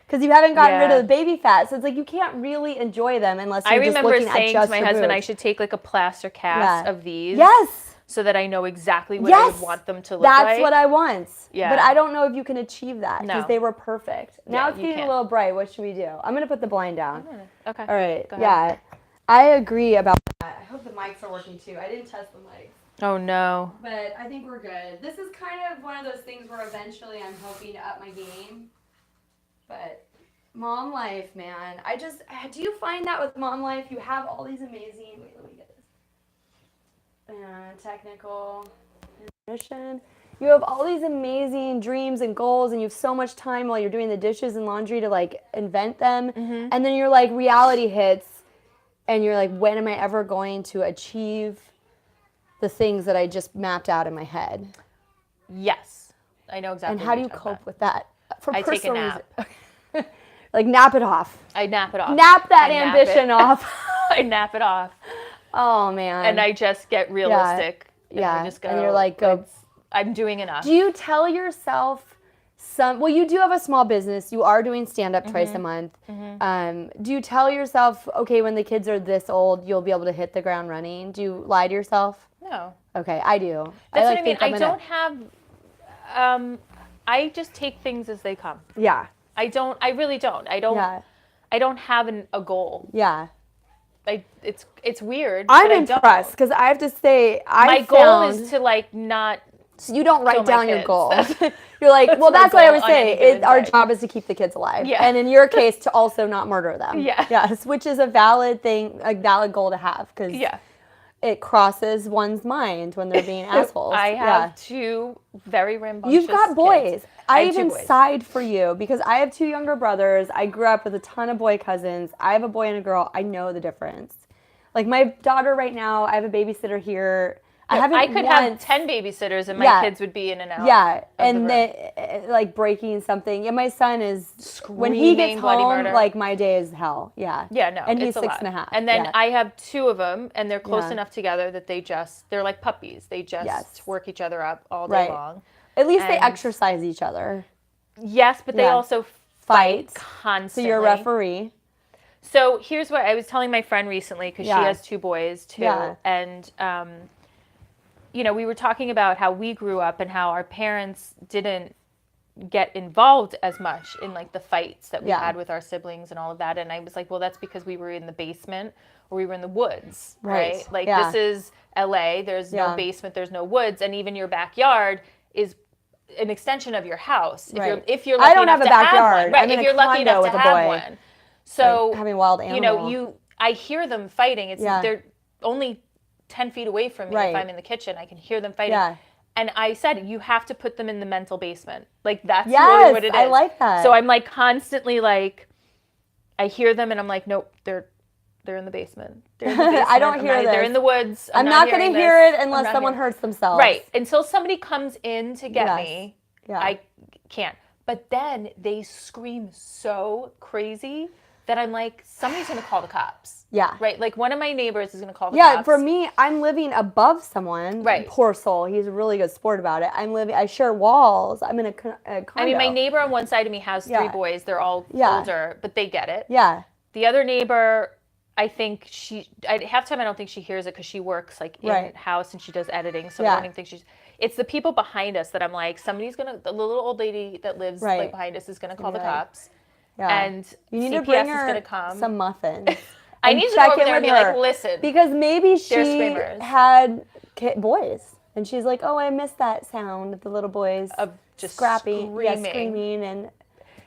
Because you haven't gotten rid of the baby fat. So it's like you can't really enjoy them unless you're just looking at just I remember saying to my husband, I should take like a plaster cast of these. Yes. so that I know exactly what I would want them to look like. That's what I want. Yeah. But I don't know if you can achieve that because No. they were perfect. Now Yeah, it's you getting a can't. little bright. What should we do? I'm going to put the blind down. Okay. All right. Go ahead. Yeah. I agree about that. I hope the mics are working too. I didn't test the mics. Oh, no. But I think we're good. This is kind of one of those things where eventually I'm hoping to up my game. But mom life, man. Do you find that with mom life? You have all these amazing, wait, let me get this. Technical mission. You have all these amazing dreams and goals, and you have so much time while you're doing the dishes and laundry to like invent them. Mm-hmm. And then you're like, reality hits, and you're like, when am I ever going to achieve the things that I just mapped out in my head? Yes. I know exactly. And how do you cope with that? For I take a nap. Like, nap it off. I nap it off. Nap that ambition off. I nap it off. Oh, man. And I just get realistic. Yeah. And I just go, and you're like, go. I'm doing enough. Do you tell yourself well, you do have a small business. You are doing stand-up twice a month. Mm-hmm. Do you tell yourself, okay, when the kids are this old, you'll be able to hit the ground running? Do you lie to yourself? No. Okay, I do. That's what I mean. I don't have, I just take things as they come. Yeah. I really don't. I don't have a goal. Yeah. It's weird. I'm impressed because I have to say, my goal is to like not. So you don't write down your goals. You're like, well, that's what I would say. Our job is to keep the kids alive. Yeah. And in your case, to also not murder them. Yeah. Yes, which is a valid thing, a valid goal to have because it crosses one's mind when they're being assholes. I have two very rambunctious You've got boys. kids. I even sighed for you because I have two younger brothers. I grew up with a ton of boy cousins. I have a boy and a girl. I know the difference. Like my daughter right now, I have a babysitter here. I could have 10 babysitters and my kids would be in and out. Yeah, and like breaking something. Yeah, my son is screaming, when he gets home, like my day is hell. Yeah. Yeah, no, and he's it's 6.5. And then I have two of them, and they're close enough together that they're like puppies. They just work each other up all day long. At least they exercise each other. Yes, but they also fight constantly. So you're a referee. So here's what I was telling my friend recently because she has two boys too, and you know, we were talking about how we grew up and how our parents didn't get involved as much in like the fights that we had with our siblings and all of that. And I was like, well, that's because we were in the basement or we were in the woods, right? Like this is LA. There's no basement. There's no woods. And even your backyard is an extension of your house. If you're lucky I don't have a backyard. Right. I'm in if you're a lucky enough condo to with a have boy. one. So, like having wild animals. You know, I hear them fighting. They're only 10 feet away from me. If I'm in the kitchen, I can hear them fighting. Yeah. And I said, you have to put them in the mental basement. Like, that's really what it is. I like that. So I'm like constantly like, I hear them and I'm like, nope, they're in the basement. They're in the basement. I don't hear this. They're in the woods. I'm not going to hear it unless someone hurts themselves. Right. Until somebody comes in to get me, I can't. But then they scream so crazy that I'm like, somebody's going to call the cops. Yeah. Right? Like, one of my neighbors is going to call the cops. Yeah, for me, I'm living above someone. Right. Poor soul. He's a really good sport about it. I share walls. I'm in a condo. I mean, my neighbor on one side of me has three boys. They're all older, but they get it. Yeah. The other neighbor, I think half the time I don't think she hears it because she works like in house and she does editing. So I don't even think it's the people behind us that I'm like, the little old lady that lives like behind us is going to call the cops. Yeah. And you need CPS to bring is her going to come. some muffins. I need to go over there and be like, listen. Because maybe she had boys. And she's like, oh, I miss that sound of the little boys of just scrapping. Screaming. And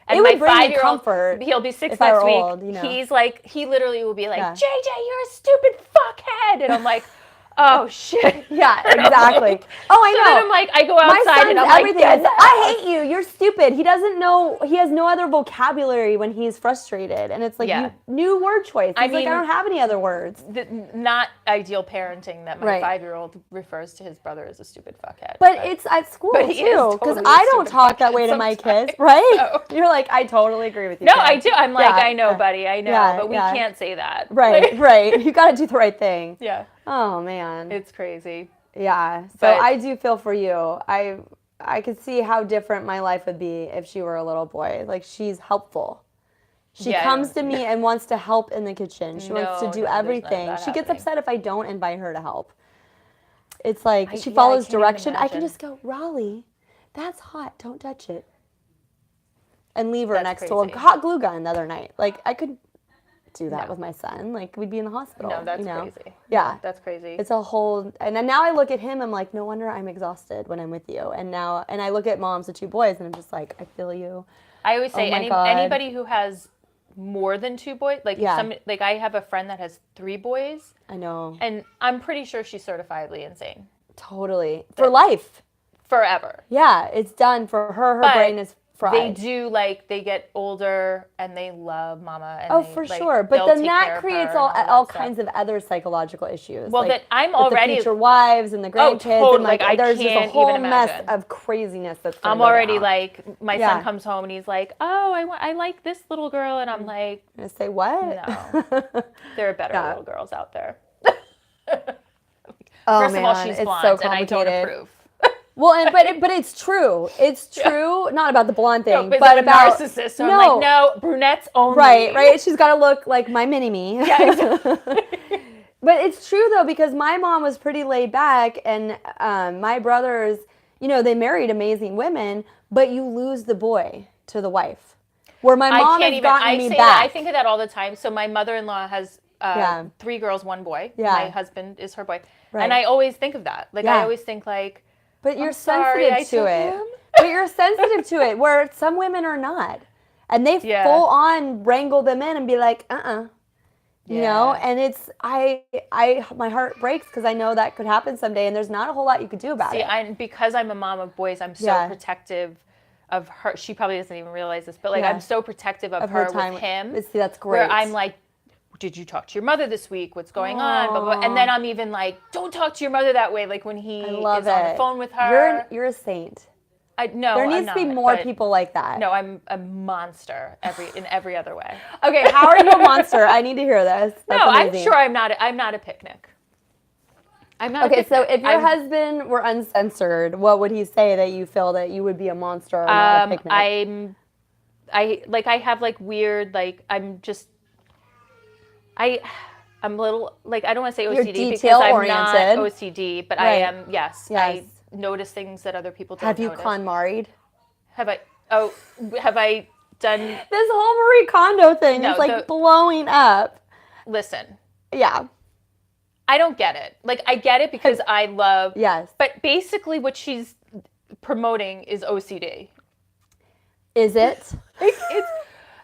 it would bring me comfort. He'll be 6 next week. Old, you know. He literally will be like, JJ, you're a stupid fuckhead. And I'm like, oh shit. Yeah, exactly. Oh, I know. So then I'm like, I go outside and I'm everything. like, I hate you. You're stupid. He doesn't know. He has no other vocabulary when he's frustrated, and it's like new word choice. He's like, I don't have any other words. Not ideal parenting that my 5-year-old refers to his brother as a stupid fuckhead. But it's at school too, because I don't talk that way to my kids, right? So. You're like, I totally agree with you. No, I do. I'm like, I know, buddy, I know, but we can't say that. Right, right. You got to do the right thing. Yeah. Oh man, it's crazy. Yeah, so I do feel for you. I could see how different my life would be if she were a little boy. Like, she's helpful. She comes to me and wants to help in the kitchen. She wants to do everything. She gets upset if I don't invite her to help. It's like she I follows can't even direction. I can imagine. just go, Raleigh, that's hot. Don't touch it. And leave her That's next to crazy. a hot glue gun the other night. Like, I could do that No. with my son. Like, we'd be in the hospital. No, that's you know? crazy. Yeah. No, that's crazy. It's a whole, and then now I look at him, I'm like, no wonder I'm exhausted when I'm with you. And now, and I look at moms of 2 boys, and I'm just like, I feel you. I always say my God. anybody who has more than 2 boys, like Yeah. like I have a friend that has 3 boys, I know. and I'm pretty sure she's certifiably insane Totally. For life. forever. Yeah, it's done for her. Her But brain is fried. They do, like, they get older and they love mama. And Oh, they, for like, sure. But they'll then take that care of creates her all and that all stuff. kinds of other psychological issues. Well, like, that I'm with already the future wives and the grandkids. totally. And like, Like, I there's just a can't whole even mess imagine. of craziness that's gonna I'm go already down. like, my Yeah. son comes home and he's like, oh, I like this little girl. And I'm like, I'm gonna say what? no, there are better Yeah. little girls out there. Oh, First of all, man, she's it's blonde so and I don't complicated. approve. Well, but it's true. It's true. Not about the blonde thing, No, but I'm a about narcissist. So I'm like, no, brunettes only. Right. She's got to look like my mini-me. Yeah, exactly. But it's true, though, because my mom was pretty laid back, and my brothers, you know, they married amazing women, but you lose the boy to the wife. Where my mom has gotten me back. That, I think of that all the time. So my mother-in-law has 3 girls, 1 boy. Yeah. My husband is her boy. Right. And I always think of that. Like, Yeah. I always think, like, But you're sorry, sensitive I to took it. him. But you're sensitive to it, where some women are not. And they Yeah. full on wrangle them in and be like, You know, Yeah. and it's my heart breaks because I know that could happen someday, and there's not a whole lot you could do about it. Because I'm a mom of boys, I'm so Yeah. protective of her. She probably doesn't even realize this, but like, Yeah. I'm so protective of her her time with him. See, that's great. Where I'm like, did you talk to your mother this week? What's going on? Blah, blah. And then I'm even like, don't talk to your mother that way. Like when he is on the phone with her. You're a saint. No, There needs I'm to be not, more but people like that. No, I'm a monster in every other way. Okay, how are you a monster? I need to hear this. That's amazing. I'm sure I'm not a picnic. I'm not. Okay, a so picnic. if your husband were uncensored, what would he say that you feel that you would be a monster or not a picnic? I have like weird, like I'm a little, like, I don't want to say OCD because I'm not OCD, but I am, yes. I notice things that other people don't notice. Have you KonMari'd? Have I done? This whole Marie Kondo thing is like blowing up. Listen. Yeah. I don't get it. Like, I get it because I love. Yes. But basically what she's promoting is OCD. Is it?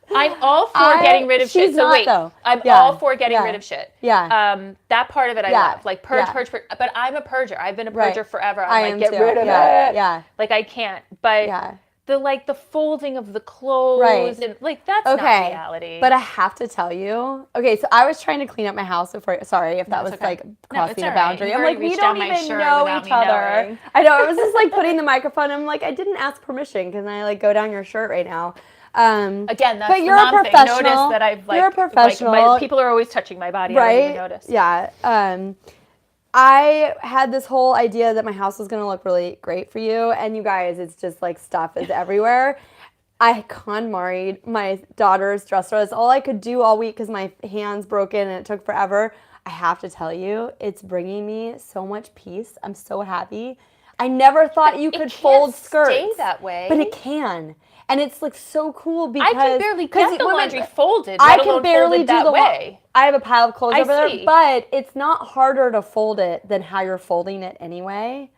I'm all for getting rid of shit. So wait, though. I'm all for getting rid of shit. Yeah. That part of it I love. Like purge. But I'm a purger. I've been a purger forever. I'm like, get rid of it. Yeah. Like I can't. But the folding of the clothes and like that's not reality. But I have to tell you. Okay, so I was trying to clean up my house before. Sorry if that was like crossing a boundary. I'm like, we don't even know each other. I know. It was just like putting the microphone. I'm like, I didn't ask permission. Can I like go down your shirt right now? Again, that's but you're the mom a professional. Thing. Notice that I've like, you're a professional. People are always touching my body. Right? I don't even notice. Yeah. I had this whole idea that my house was going to look really great for you, and you guys, it's just like stuff is everywhere. I KonMari'd my daughter's dresser. That's all I could do all week because my hand's broken and it took forever. I have to tell you, it's bringing me so much peace. I'm so happy. I never thought you could fold skirts. Stay that way. But it can. And it's like so cool because I can barely get the laundry folded. I can barely do the way. I have a pile of clothes over see. there, but it's not harder to fold it than how you're folding it anyway.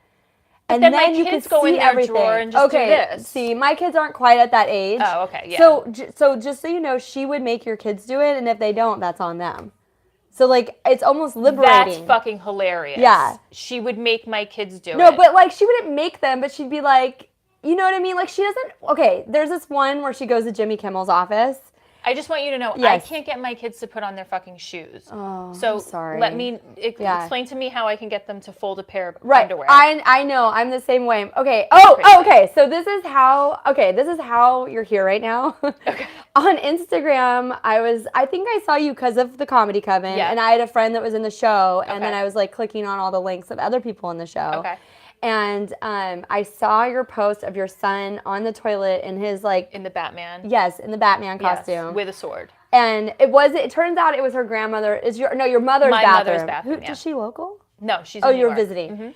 And then my kids go in their drawer and just do this. See, my kids aren't quite at that age. Oh, okay, yeah. So just so you know, she would make your kids do it, and if they don't, that's on them. So like, it's almost liberating. That's fucking hilarious. Yeah. She would make my kids do it. No, but like, she wouldn't make them, but she'd be like, you know what I mean? Like, she doesn't, okay, there's this one where she goes to Jimmy Kimmel's office. I just want you to know, Yes. I can't get my kids to put on their fucking shoes. Oh, so I'm sorry. let me explain to me how I can get them to fold a pair of underwear. I know. I'm the same way. Okay. Okay. So this is how you're here right now. Okay. On Instagram, I think I saw you because of the Comedy Coven, and I had a friend that was in the show, and then I was like clicking on all the links of other people in the show. Okay. And I saw your post of your son on the toilet in his like in the Batman. Yes, in the Batman costume. Yes, with a sword. And it turns out it was her grandmother. Your mother's My bathroom. mother's bathroom. Is she local? No, she's Oh, in New you're York. visiting. Mm-hmm.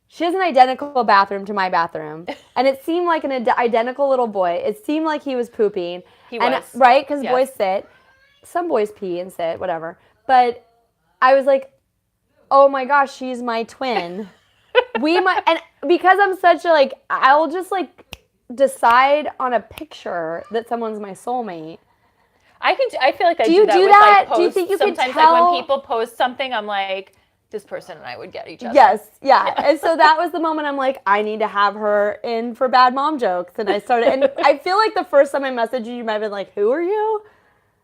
She has an identical bathroom to my bathroom. And it seemed like an identical little boy. It seemed like he was pooping. He was. Right? Because Yes. boys sit. Some boys pee and sit, whatever. But I was like, oh my gosh, she's my twin. And because I'm such a, like, I'll just, like, decide on a picture that someone's my soulmate. I feel like I do you that do with, that? Like, posts. Do you think you sometimes can tell? Like when people post something, I'm like, this person and I would get each other. Yes, yeah. And so that was the moment I'm like, I need to have her in for Bad Mom Jokes. And I started, and I feel like the first time I messaged you, you might have been like, who are you?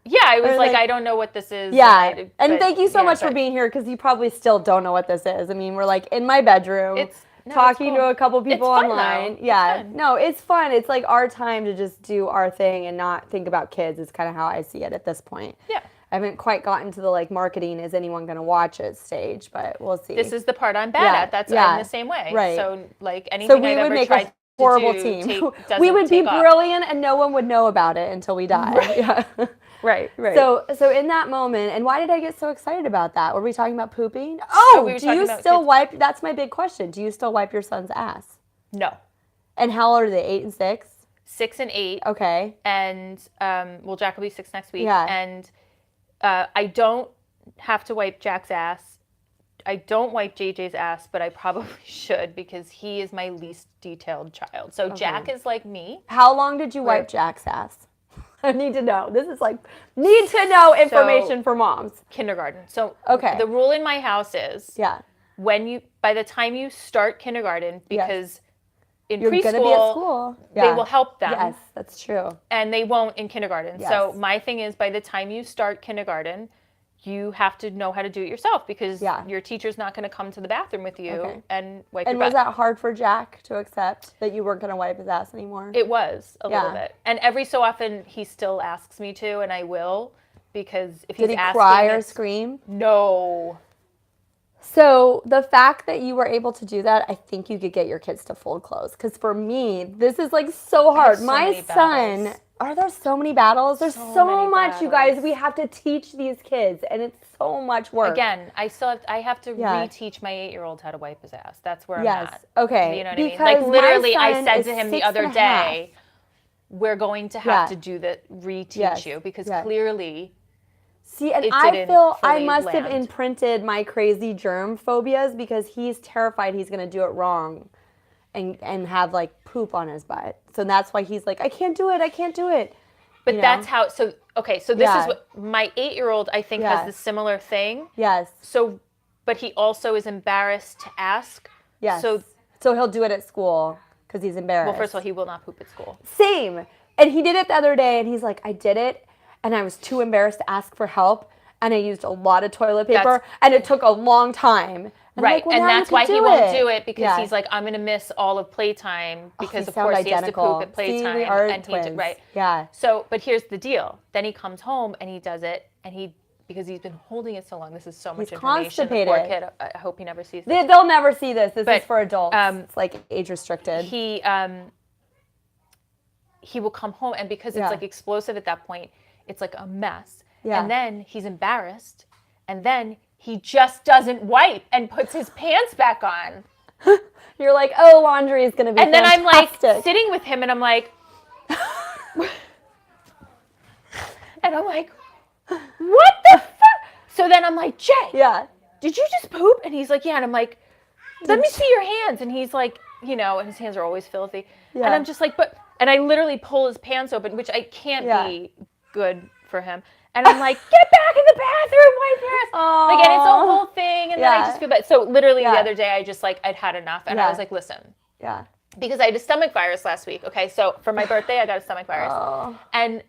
Yeah, I was like, I don't know what this is. Yeah, and thank you so much for being here, because you probably still don't know what this is. I mean, we're like in my bedroom talking to a couple people online. Yeah, no, it's fun. It's like our time to just do our thing and not think about kids is kind of how I see it at this point. Yeah. I haven't quite gotten to the like marketing, is anyone going to watch it stage, but we'll see. This is the part I'm bad at. I'm the same way. Right. So like anything I've ever tried to do, horrible team. We would be brilliant and no one would know about it until we die. Right. Yeah. Right. So in that moment, and why did I get so excited about that? Were we talking about pooping? Oh, do you still wipe? That's my big question. Do you still wipe your son's ass? No. And how old are they? 8 and 6? 6 and 8. Okay. And well, Jack will be 6 next week. Yeah. And I don't have to wipe Jack's ass. I don't wipe JJ's ass, but I probably should, because he is my least detailed child. So Jack is like me. How long did you wipe Jack's ass? I need to know. This is like need to know information for moms. Kindergarten. So okay. The rule in my house is by the time you start kindergarten, because in you're preschool, gonna be at school. They will help them. Yes, that's true. And they won't in kindergarten. Yes. So my thing is, by the time you start kindergarten, you have to know how to do it yourself, because your teacher's not going to come to the bathroom with you and wipe your butt. And was that hard for Jack to accept, that you weren't going to wipe his ass anymore? It was a little bit. And every so often he still asks me to, and I will, because if he's asking... Did he cry or scream? No. So the fact that you were able to do that, I think you could get your kids to fold clothes. Because for me, this is like so hard. My son... Are there so many battles? There's so much, you guys. We have to teach these kids, and it's so much work. Again, I have to reteach my 8-year-old how to wipe his ass. That's where I'm at. Okay. You know what I mean? Like literally, I said to him the other day, we're going to have to do the reteach you, because clearly. See, and I feel I must have imprinted my crazy germ phobias, because he's terrified he's going to do it wrong. And have like poop on his butt. So that's why he's like, I can't do it. But that's how, so this is what, my 8-year-old I think has the similar thing. Yes. So, but he also is embarrassed to ask. Yes. So he'll do it at school because he's embarrassed. Well, first of all, he will not poop at school. Same. And he did it the other day, and he's like, I did it, and I was too embarrassed to ask for help, and I used a lot of toilet paper, and it took a long time. And right, like, well, and that's why he won't do it, because he's like, I'm going to miss all of playtime, because of course he has to poop at playtime. See, we are and twins. Right. Yeah. So, but here's the deal. Then he comes home and he does it, and because he's been holding it so long, this is so much information. The poor kid, I hope he never sees this. They'll never see this. This is for adults. It's like age restricted. He will come home, and because it's like explosive at that point, it's like a mess. Yeah. And then he's embarrassed, and then he just doesn't wipe and puts his pants back on. You're like, oh, laundry is going to be fantastic. And then I'm like sitting with him, and I'm like, what the fuck? So then I'm like, Jay, did you just poop? And he's like, yeah. And I'm like, let me see your hands. And he's like, and his hands are always filthy. Yeah. And I'm just like, and I literally pull his pants open, which I can't be good for him. And I'm like, get back in the bathroom, wipe your ass. Like, and it's a whole thing. And then I just feel bad. So literally the other day, I just I'd had enough. And I was like, listen. Yeah. Because I had a stomach virus last week. Okay. So for my birthday, I got a stomach virus. And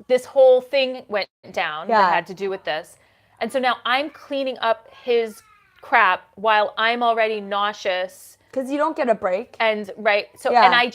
this whole thing went down that had to do with this. And so now I'm cleaning up his crap while I'm already nauseous. Because you don't get a break. And So, and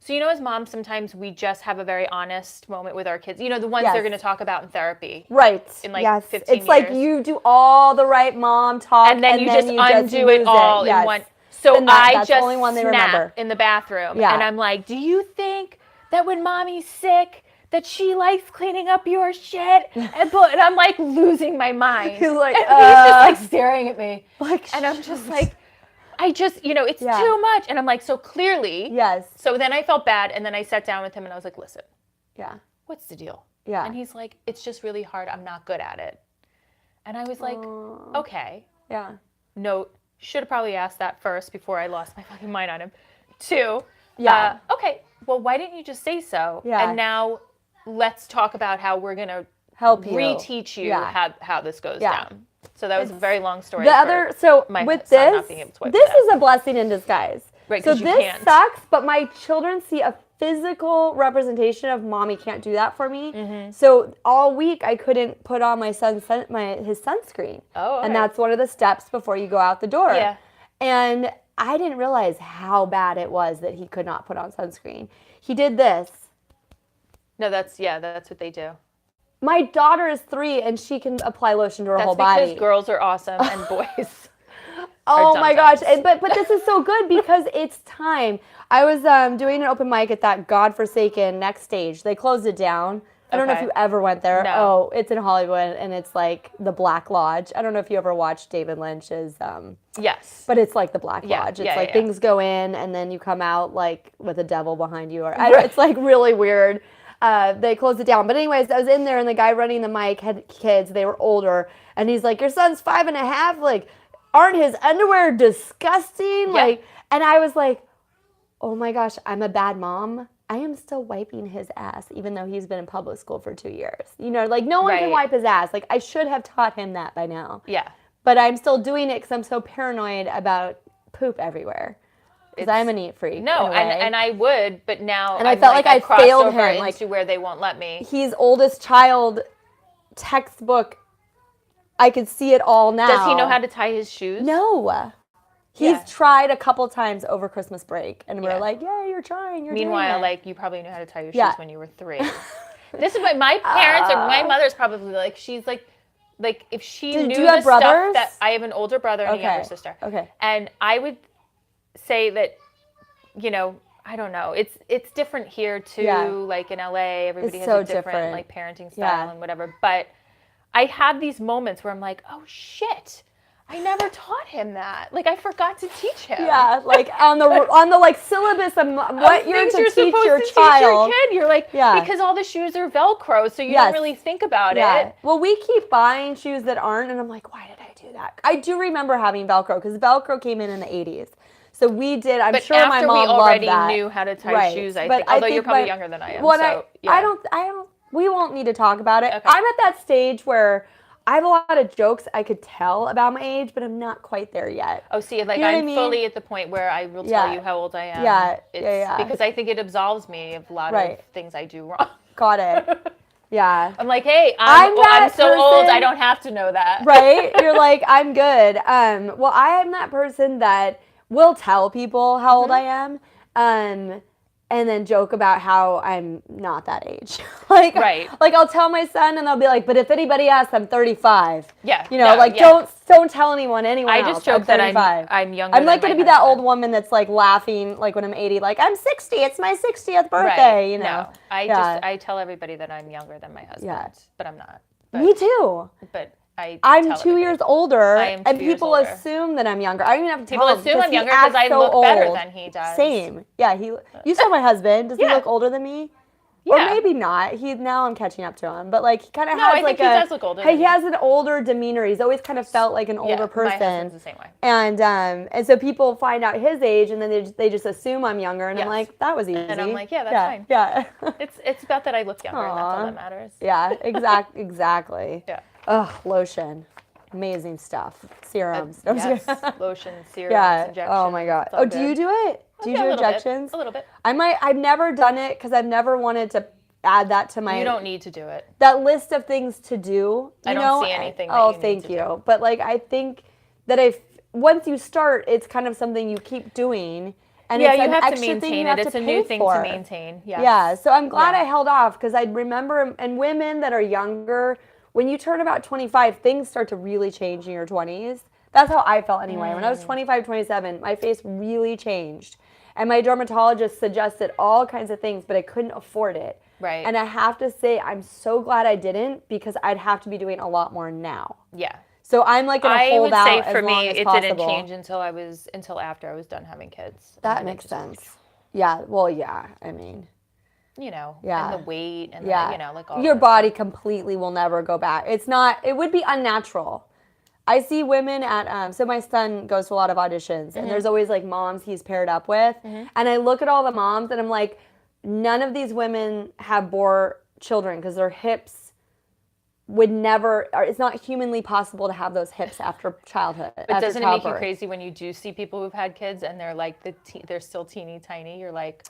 So, as moms, sometimes we just have a very honest moment with our kids. The ones they're going to talk about in therapy. Right. In 15 years. It's like you do all the right mom talk. And then you just undo it all in one. So that's the only one they remember. In the bathroom. Yeah. And I'm like, do you think that when mommy's sick, that she likes cleaning up your shit? And I'm like losing my mind. He's like, and he's just staring at me. And I'm just like, I just, it's too much. And I'm like, so clearly. Yes. So then I felt bad. And then I sat down with him and I was like, listen. Yeah. What's the deal? Yeah. And he's like, it's just really hard. I'm not good at it. And I was like, okay. Yeah. Note, should have probably asked that first before I lost my fucking mind on him. 2, okay, well, why didn't you just say so? Yeah. And now let's talk about how we're going to help you. reteach you how this goes down. So that was a very long story. With this is a blessing in disguise. Right, so this sucks, but my children see a physical representation of mommy can't do that for me. Mm-hmm. So all week I couldn't put on his sunscreen. Oh, okay. And that's one of the steps before you go out the door. Yeah. And I didn't realize how bad it was that he could not put on sunscreen. He did this. No, that's what they do. My daughter is 3 and she can apply lotion to her whole body. That's because girls are awesome and boys. Oh my gosh. But this is so good because it's time. I was doing an open mic at that godforsaken Next Stage. They closed it down. I don't know if you ever went there. No. Oh, it's in Hollywood and it's like the Black Lodge. I don't know if you ever watched David Lynch's. Yes. But it's like the Black Lodge. It's things go in and then you come out like with a devil behind you. It's like really weird. They closed it down. But anyways, I was in there and the guy running the mic had kids. They were older. And he's like, your son's 5.5. Like, aren't his underwear disgusting? Yeah. Like, and I was like, oh my gosh, I'm a bad mom. I am still wiping his ass, even though he's been in public school for 2 years. Like no one can wipe his ass. Like I should have taught him that by now. Yeah. But I'm still doing it because I'm so paranoid about poop everywhere. Because I'm a neat freak. No, and I would, but now and I felt like I failed him. Into where they won't let me. He's oldest child, textbook. I could see it all now. Does he know how to tie his shoes? No. He's tried a couple times over Christmas break, and we're like, "Yeah, you're trying. You're Meanwhile, doing it." like you probably knew how to tie your shoes when you were 3. This is what my parents or my mother's probably like. She's like if she knew the stuff that I have an older brother and a younger sister. Okay. And I would say that, I don't know. It's different here too. Yeah. Like in LA, everybody has a different like parenting style and whatever. But I have these moments where I'm like, oh shit, I never taught him that. Like I forgot to teach him. Yeah, like on the like syllabus of what you're to teach your child. Teach your kid. You're like, because all the shoes are Velcro, so you don't really think about it. Well, we keep buying shoes that aren't, and I'm like, why did I do that? I do remember having Velcro because Velcro came in the 80s. So we did. I'm sure my mom loved that. But after we already knew how to tie shoes, I think. Although you're probably younger than I am. Well, I don't. We won't need to talk about it. Okay. I'm at that stage where I have a lot of jokes I could tell about my age, but I'm not quite there yet. Oh, see, like I'm fully at the point where I will tell you how old I am. Yeah. Because I think it absolves me of a lot of things I do wrong. Got it. Yeah. I'm like, hey, I'm so old, I don't have to know that. Right? You're like, I'm good. Well, I am that person that will tell people how old I am. And then joke about how I'm not that age. Like I'll tell my son and they'll be like, but if anybody asks, I'm 35. Yeah. Don't tell anyone else. I just joke that I'm younger I'm like going to be that old woman that's like laughing like when I'm 80, like I'm 60, it's my 60th birthday, No, I tell everybody that I'm younger than my husband, but I'm not. Me too. But I'm 2 years older, and people assume that I'm younger. I don't even have to tell them. People assume I'm younger because I look better than he does. Same. Yeah, you saw my husband. Does he look older than me? Yeah. Or maybe not. Now I'm catching up to him. But like he kind of has like he does look older. He has an older demeanor. He's always kind of felt like an older person. My husband's the same way. And so people find out his age and then they just assume I'm younger and I'm like, that was easy. And I'm like, yeah, that's fine. Yeah. It's about that I look younger and that's all that matters. Yeah, exactly. Yeah. Ugh, lotion. Amazing stuff. Serums. Yes, lotion, serums, injections. Oh my God. Oh, do you do it? Do you do injections? A little bit. I've never done it because I've never wanted to add that to my... You don't need to do it. That list of things to do. I don't see anything that you thank you. But like, I think that once you start, it's kind of something you keep doing. And you it's an have to extra maintain thing it. It's a new thing to maintain. Yes. Yeah. So I'm glad I held off because I remember, and women that are younger, when you turn about 25, things start to really change in your 20s. That's how I felt anyway. When I was 25, 27, my face really changed. And my dermatologist suggested all kinds of things, but I couldn't afford it. Right. And I have to say, I'm so glad I didn't because I'd have to be doing a lot more now. Yeah. So I'm like going to I hold would out say as for long me, as it possible. didn't change until after I was done having kids. And That then it makes just- sense. Yeah. Well, yeah. I mean, You know, Yeah. and the weight and yeah. the, you know, like all your that body stuff. completely will never go back. It's not. It would be unnatural. I see women at so my son goes to a lot of auditions, and there's always like moms he's paired up with, and I look at all the moms and I'm like, none of these women have bore children because their hips would never. Or it's not humanly possible to have those hips after childhood. But doesn't it make you crazy when you do see people who've had kids and they're like they're still teeny tiny? You're like,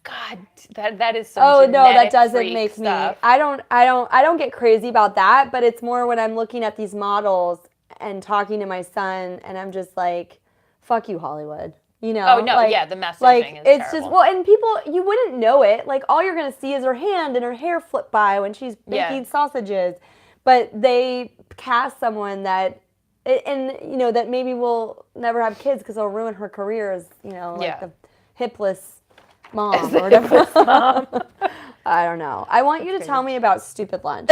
God, that is some Oh no, that genetic doesn't freak make stuff. me. I don't get crazy about that. But it's more when I'm looking at these models and talking to my son, and I'm just like, "Fuck you, Hollywood." You know? Oh no, like, yeah, the messaging like is it's terrible. just well, and people you wouldn't know it. Like all you're gonna see is her hand and her hair flip by when she's baking sausages, but they cast someone that. And you know that maybe will never have kids because it'll ruin her career as like the hipless mom or whatever. I don't know. I want you to tell me about stupid lunch.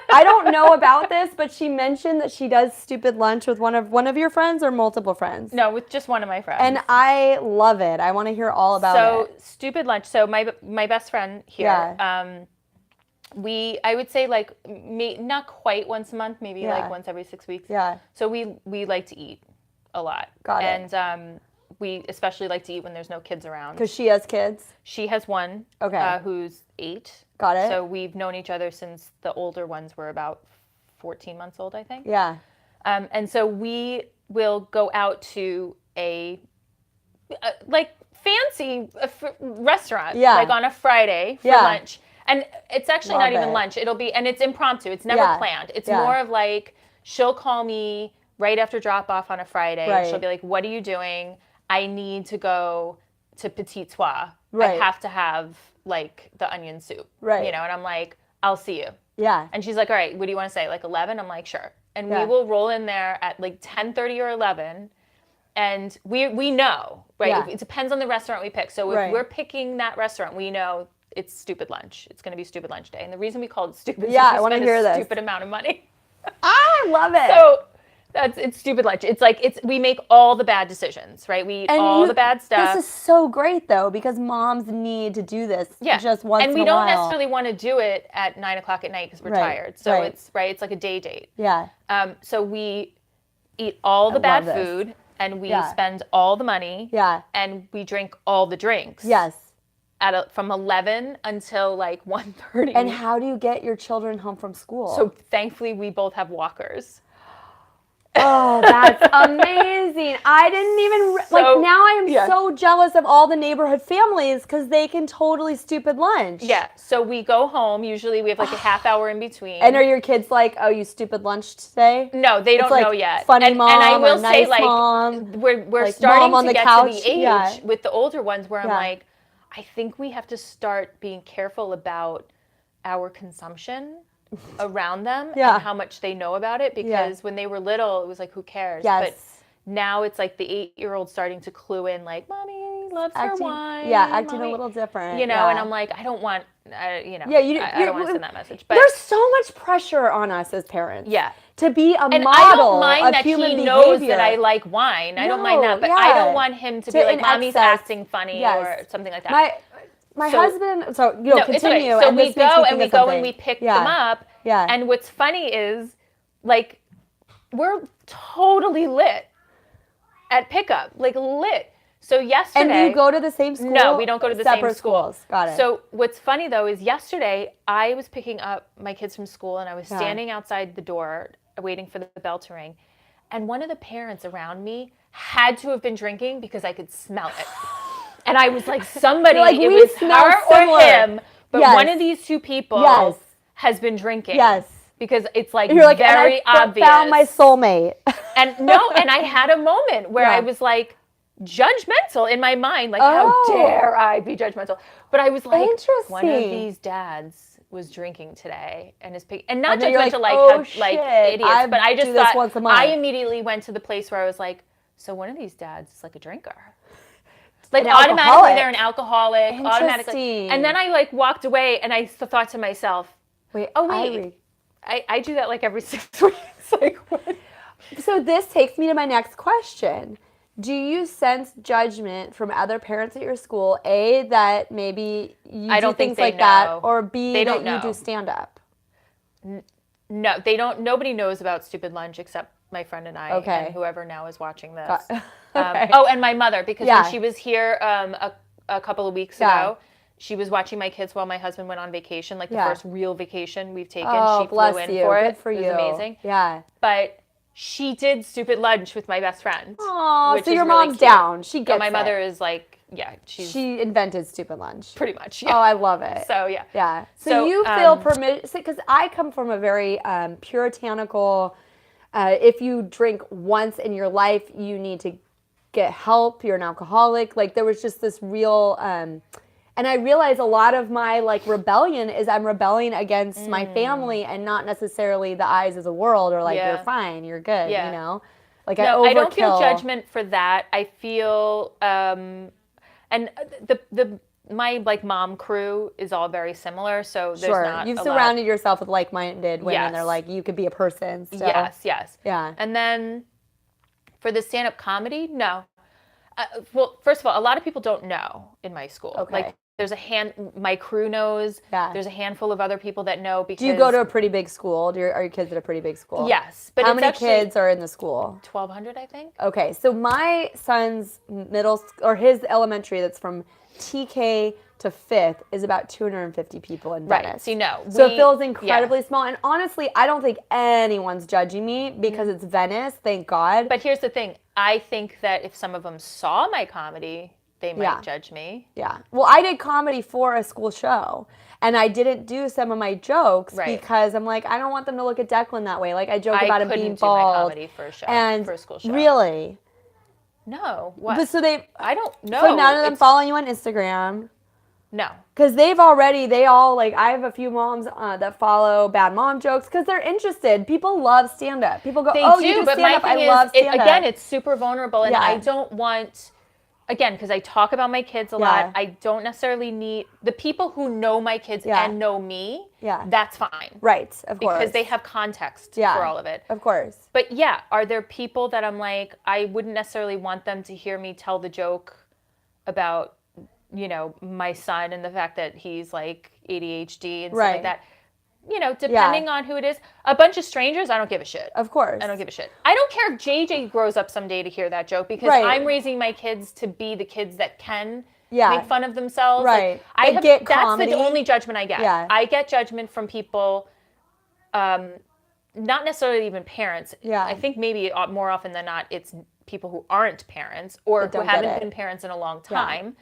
I don't know about this, but she mentioned that she does stupid lunch with one of your friends or multiple friends. No, with just one of my friends. And I love it. I want to hear all about it. So stupid lunch. So my best friend here. I would say like not quite once a month, maybe like once every 6 weeks. Yeah. So we like to eat a lot. Got it. And we especially like to eat when there's no kids around. Because she has kids? She has one. Okay. Who's 8. Got it. So we've known each other since the older ones were about 14 months old, I think. Yeah. And so we will go out to a like fancy restaurant, like on a Friday for lunch. And it's actually not even lunch. It'll be, and it's impromptu. It's never planned. It's more of like, she'll call me right after drop off on a Friday. Right. She'll be like, what are you doing? I need to go to Petit Soir. Right. I have to have like the onion soup. Right. You know, and I'm like, I'll see you. Yeah. And she's like, all right, what do you want to say? Like 11? I'm like, sure. And we will roll in there at like 10:30 or 11. And we know, right? Yeah. It depends on the restaurant we pick. So if we're picking that restaurant, we know it's stupid lunch. It's going to be stupid lunch day. And the reason we call it stupid is I we want to spend hear a this. stupid amount of money. I love it. So it's stupid lunch. It's like we make all the bad decisions, right? We eat all the bad stuff. This is so great though because moms need to do this just once in a while. And we don't necessarily want to do it at 9 o'clock at night because we're tired. So it's like a day date. Yeah. So we eat all the bad food and we spend all the money. Yeah. And we drink all the drinks. Yes. From 11 until like 1:30. And how do you get your children home from school? So thankfully we both have walkers. Oh, that's amazing. I didn't even, like now I am so jealous of all the neighborhood families because they can totally stupid lunch. Yeah, so we go home, usually we have like a half hour in between. And are your kids like, oh, you stupid lunch today? No, they don't know yet. Funny mom and I will or say nice like, mom, we're like starting mom on to the get couch. to the age with the older ones where I'm like, I think we have to start being careful about our consumption around them and how much they know about it because when they were little it was like who cares but now it's like the 8-year-old starting to clue in like mommy loves her wine acting mommy, a little different and I'm like I don't want I don't want to send that message but there's so much pressure on us as parents to be a and model I don't mind of that human he behavior. knows that I like wine I don't mind that but I don't want him to be like mommy's acting funny or something like that my husband, so continue. It's okay. So we go and we pick them up. Yeah. And what's funny is, like, we're totally lit at pickup, like lit. So yesterday. And do you go to the same school? No, we don't go to the same school. Separate schools. Got it. So what's funny though is yesterday I was picking up my kids from school and I was standing outside the door waiting for the bell to ring, and one of the parents around me had to have been drinking because I could smell it. And I was like, somebody, like, it we was smell her similar. or him, but one of these two people has been drinking. Yes. Because it's like, you're like very and I obvious. Found my soulmate. And I had a moment where I was like judgmental in my mind, like how dare I be judgmental? But I was like, one of these dads was drinking today and is and not judgmental like idiots, but I just thought I immediately went to the place where I was like, so one of these dads is like a drinker. Like automatically they're an alcoholic, automatically. And then I like walked away and I thought to myself, I do that like every 6 weeks. Like what? So this takes me to my next question. Do you sense judgment from other parents at your school? A, that maybe you I do don't think things they like that, know. or B, They that don't you know. do stand up? No, they don't. Nobody knows about Stupid Lunch except my friend and I, Okay. and whoever now is watching this. Okay. And my mother, because Yeah. when she was here a couple of weeks ago, she was watching my kids while my husband went on vacation, like the first real vacation we've taken. Oh, She bless flew in you. for Good it. for It was you. amazing. Yeah. But she did Stupid Lunch with my best friend. Oh, which so is your really mom's cute. down. She gets So my it. mother is like, She invented Stupid Lunch. pretty much. Yeah. Oh, I love it. So yeah. Yeah. So So, you feel permission, because I come from a very puritanical, if you drink once in your life, you need to get help. You're an alcoholic. Like there was just this real, and I realize a lot of my like rebellion is I'm rebelling against my family and not necessarily the eyes of the world, or like you're fine, you're good, Yeah. you know? Like No, I don't feel overkill. judgment for that. I feel, and my like mom crew is all very similar. So there's Sure. not You've a surrounded yourself with like-minded women. Yes. They're like, you could be a person still. Yes. Yeah. And then for the stand-up comedy, no. Well, first of all, a lot of people don't know in my school. Okay. Like there's my crew knows. Yeah. There's a handful of other people that know because. Do you go to a pretty big school? Are your kids at a pretty big school? Yes. But how it's many actually kids are in the school? 1,200, I think. Okay, so my son's his elementary, that's from TK to 5th, is about 250 people in Venice. Right. So you know. So it feels incredibly small. And honestly, I don't think anyone's judging me because it's Venice, thank God. But here's the thing. I think that if some of them saw my comedy, they might judge me. Yeah. Well, I did comedy for a school show, and I didn't do some of my jokes because I'm like, I don't want them to look at Declan that way. Like I joke about him being bald. I couldn't do my comedy for a show, for a school show. Really? No. What? But so I don't know. So none of them following you on Instagram? No. Because they all, like, I have a few moms that follow BadMomJokes because they're interested. People love stand-up. People go, you do stand-up, I love stand-up. Again, it's super vulnerable, and Yeah. I don't want, again, because I talk about my kids a lot, I don't necessarily need, the people who know my kids and know me, that's fine. Right, of course. Because they have context for all of it. Of course. But yeah, are there people that I'm like, I wouldn't necessarily want them to hear me tell the joke about, you know, my son and the fact that he's like ADHD and stuff like that. You know, depending on who it is. A bunch of strangers, I don't give a shit. Of course. I don't give a shit. I don't care if JJ grows up someday to hear that joke because I'm raising my kids to be the kids that can make fun of themselves. Right. Like, get that's comedy. the only judgment I get. Yeah. I get judgment from people, not necessarily even parents. Yeah. I think maybe more often than not, it's people who aren't parents or who haven't been parents in a long time.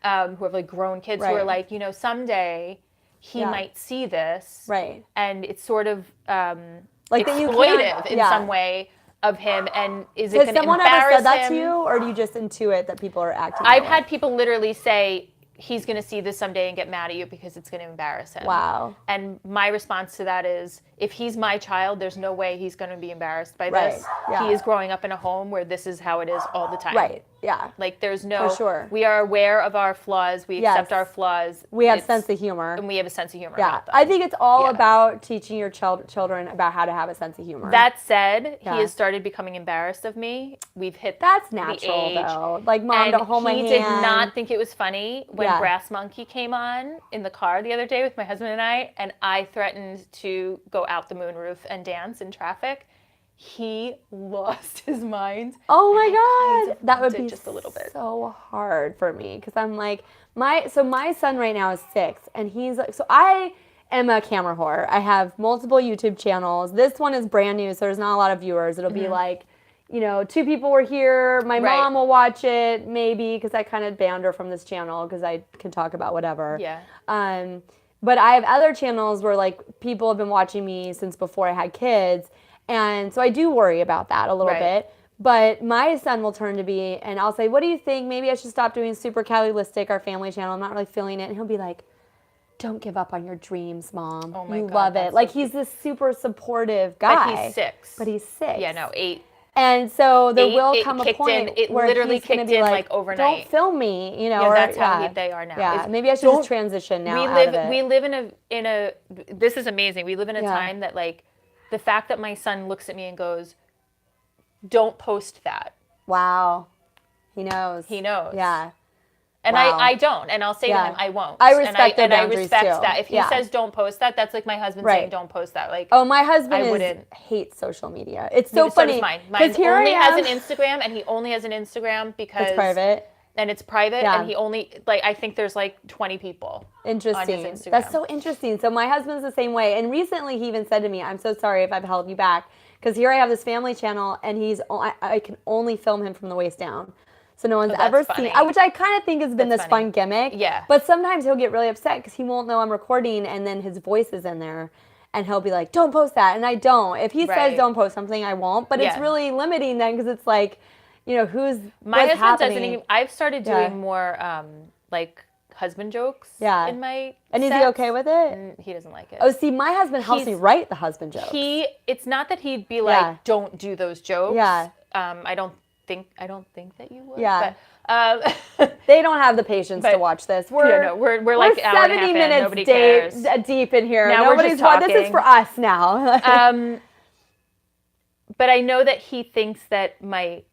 Who have like grown kids who are like, you know, someday he might see this. Right. And it's sort of like exploitive in some way of him. And is it going to embarrass him? Has someone ever said that to you, or do you just intuit that people are acting I've had people literally say, he's going to see this someday and get mad at you because it's going to embarrass him. Wow. And my response to that is, if he's my child, there's no way he's going to be embarrassed by this. Yeah. He is growing up in a home where this is how it is all the time. Right. Yeah. Like there's no, For sure. we are aware of our flaws. We accept our flaws. We have sense of humor. And we have a sense of humor. Yeah. About them. I think it's all about teaching your children about how to have a sense of humor. That said, he has started becoming embarrassed of me. We've hit That's natural, the age. Though. Like, Mom, don't hold my hand. He did not think it was funny when Brass Monkey came on in the car the other day with my husband and I threatened to go out the moonroof and dance in traffic. He lost his mind. Oh my God. That would be just a little bit. So hard for me because I'm like, my son right now is 6 and he's like, so I am a camera whore. I have multiple YouTube channels. This one is brand new, so there's not a lot of viewers. It'll be like, you know, 2 people were here. My mom will watch it maybe because I kind of banned her from this channel because I can talk about whatever. Yeah. But I have other channels where like people have been watching me since before I had kids. And so I do worry about that a little bit. But my son will turn to me and I'll say, what do you think? Maybe I should stop doing Super Calilistic, our family channel. I'm not really feeling it. And he'll be like, don't give up on your dreams, Mom. Oh my you God, love it. Like he's this super supportive guy. But he's 6. Yeah, no, 8. And so there will come a point it where literally he's going to kicked be in like, overnight. don't film me, you know. Yeah, that's how they are now. Yeah, maybe I should just transition now out of it. We live in a, this is amazing. We live in a time that like, the fact that my son looks at me and goes, don't post that. Wow. He knows. He knows. Yeah. And Wow. I don't. And I'll say to him, I won't. I respect their and I boundaries, respect too. that. If he says don't post that, that's like my husband saying don't post that. Like, oh, my husband hates social media. It's so funny. So does mine. Mine only has an Instagram, and he only has an Instagram because it's private. And it's private, and he only, like, I think there's like 20 people interesting. on his Instagram. That's so interesting. So my husband's the same way. And recently he even said to me, I'm so sorry if I've held you back. Because here I have this family channel, and I can only film him from the waist down. So no one's ever seen it, which I kind of think has been this fun gimmick. Yeah. But sometimes he'll get really upset because he won't know I'm recording, and then his voice is in there. And he'll be like, don't post that. And I don't. If he says don't post something, I won't. But it's really limiting then because it's like, you know, my husband doesn't even, I've started doing more like husband jokes in my And is he okay with it? He doesn't like it. Oh, see, my husband helps me write the husband jokes. It's not that he'd be like, don't do those jokes. Yeah. I don't think that you would. Yeah. But, they don't have the patience to watch this. We're like an hour and a half 70 minutes nobody cares. Deep in here. Now Nobody's we're just talking. This is for us now. But I know that he thinks that my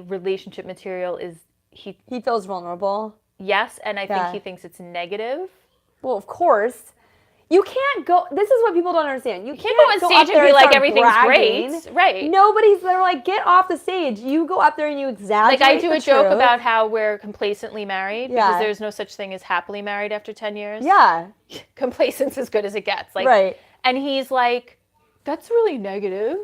relationship material is he feels vulnerable. Yes, and I think he thinks it's negative. Well, of course. You can't go. This is what people don't understand. You can't go on stage and be like everything's great, right? They're like, get off the stage. You go up there and you exaggerate. Like I do a joke about how we're complacently married because there's no such thing as happily married after 10 years. Yeah, complacent's as good as it gets. Like, and he's like, that's really negative.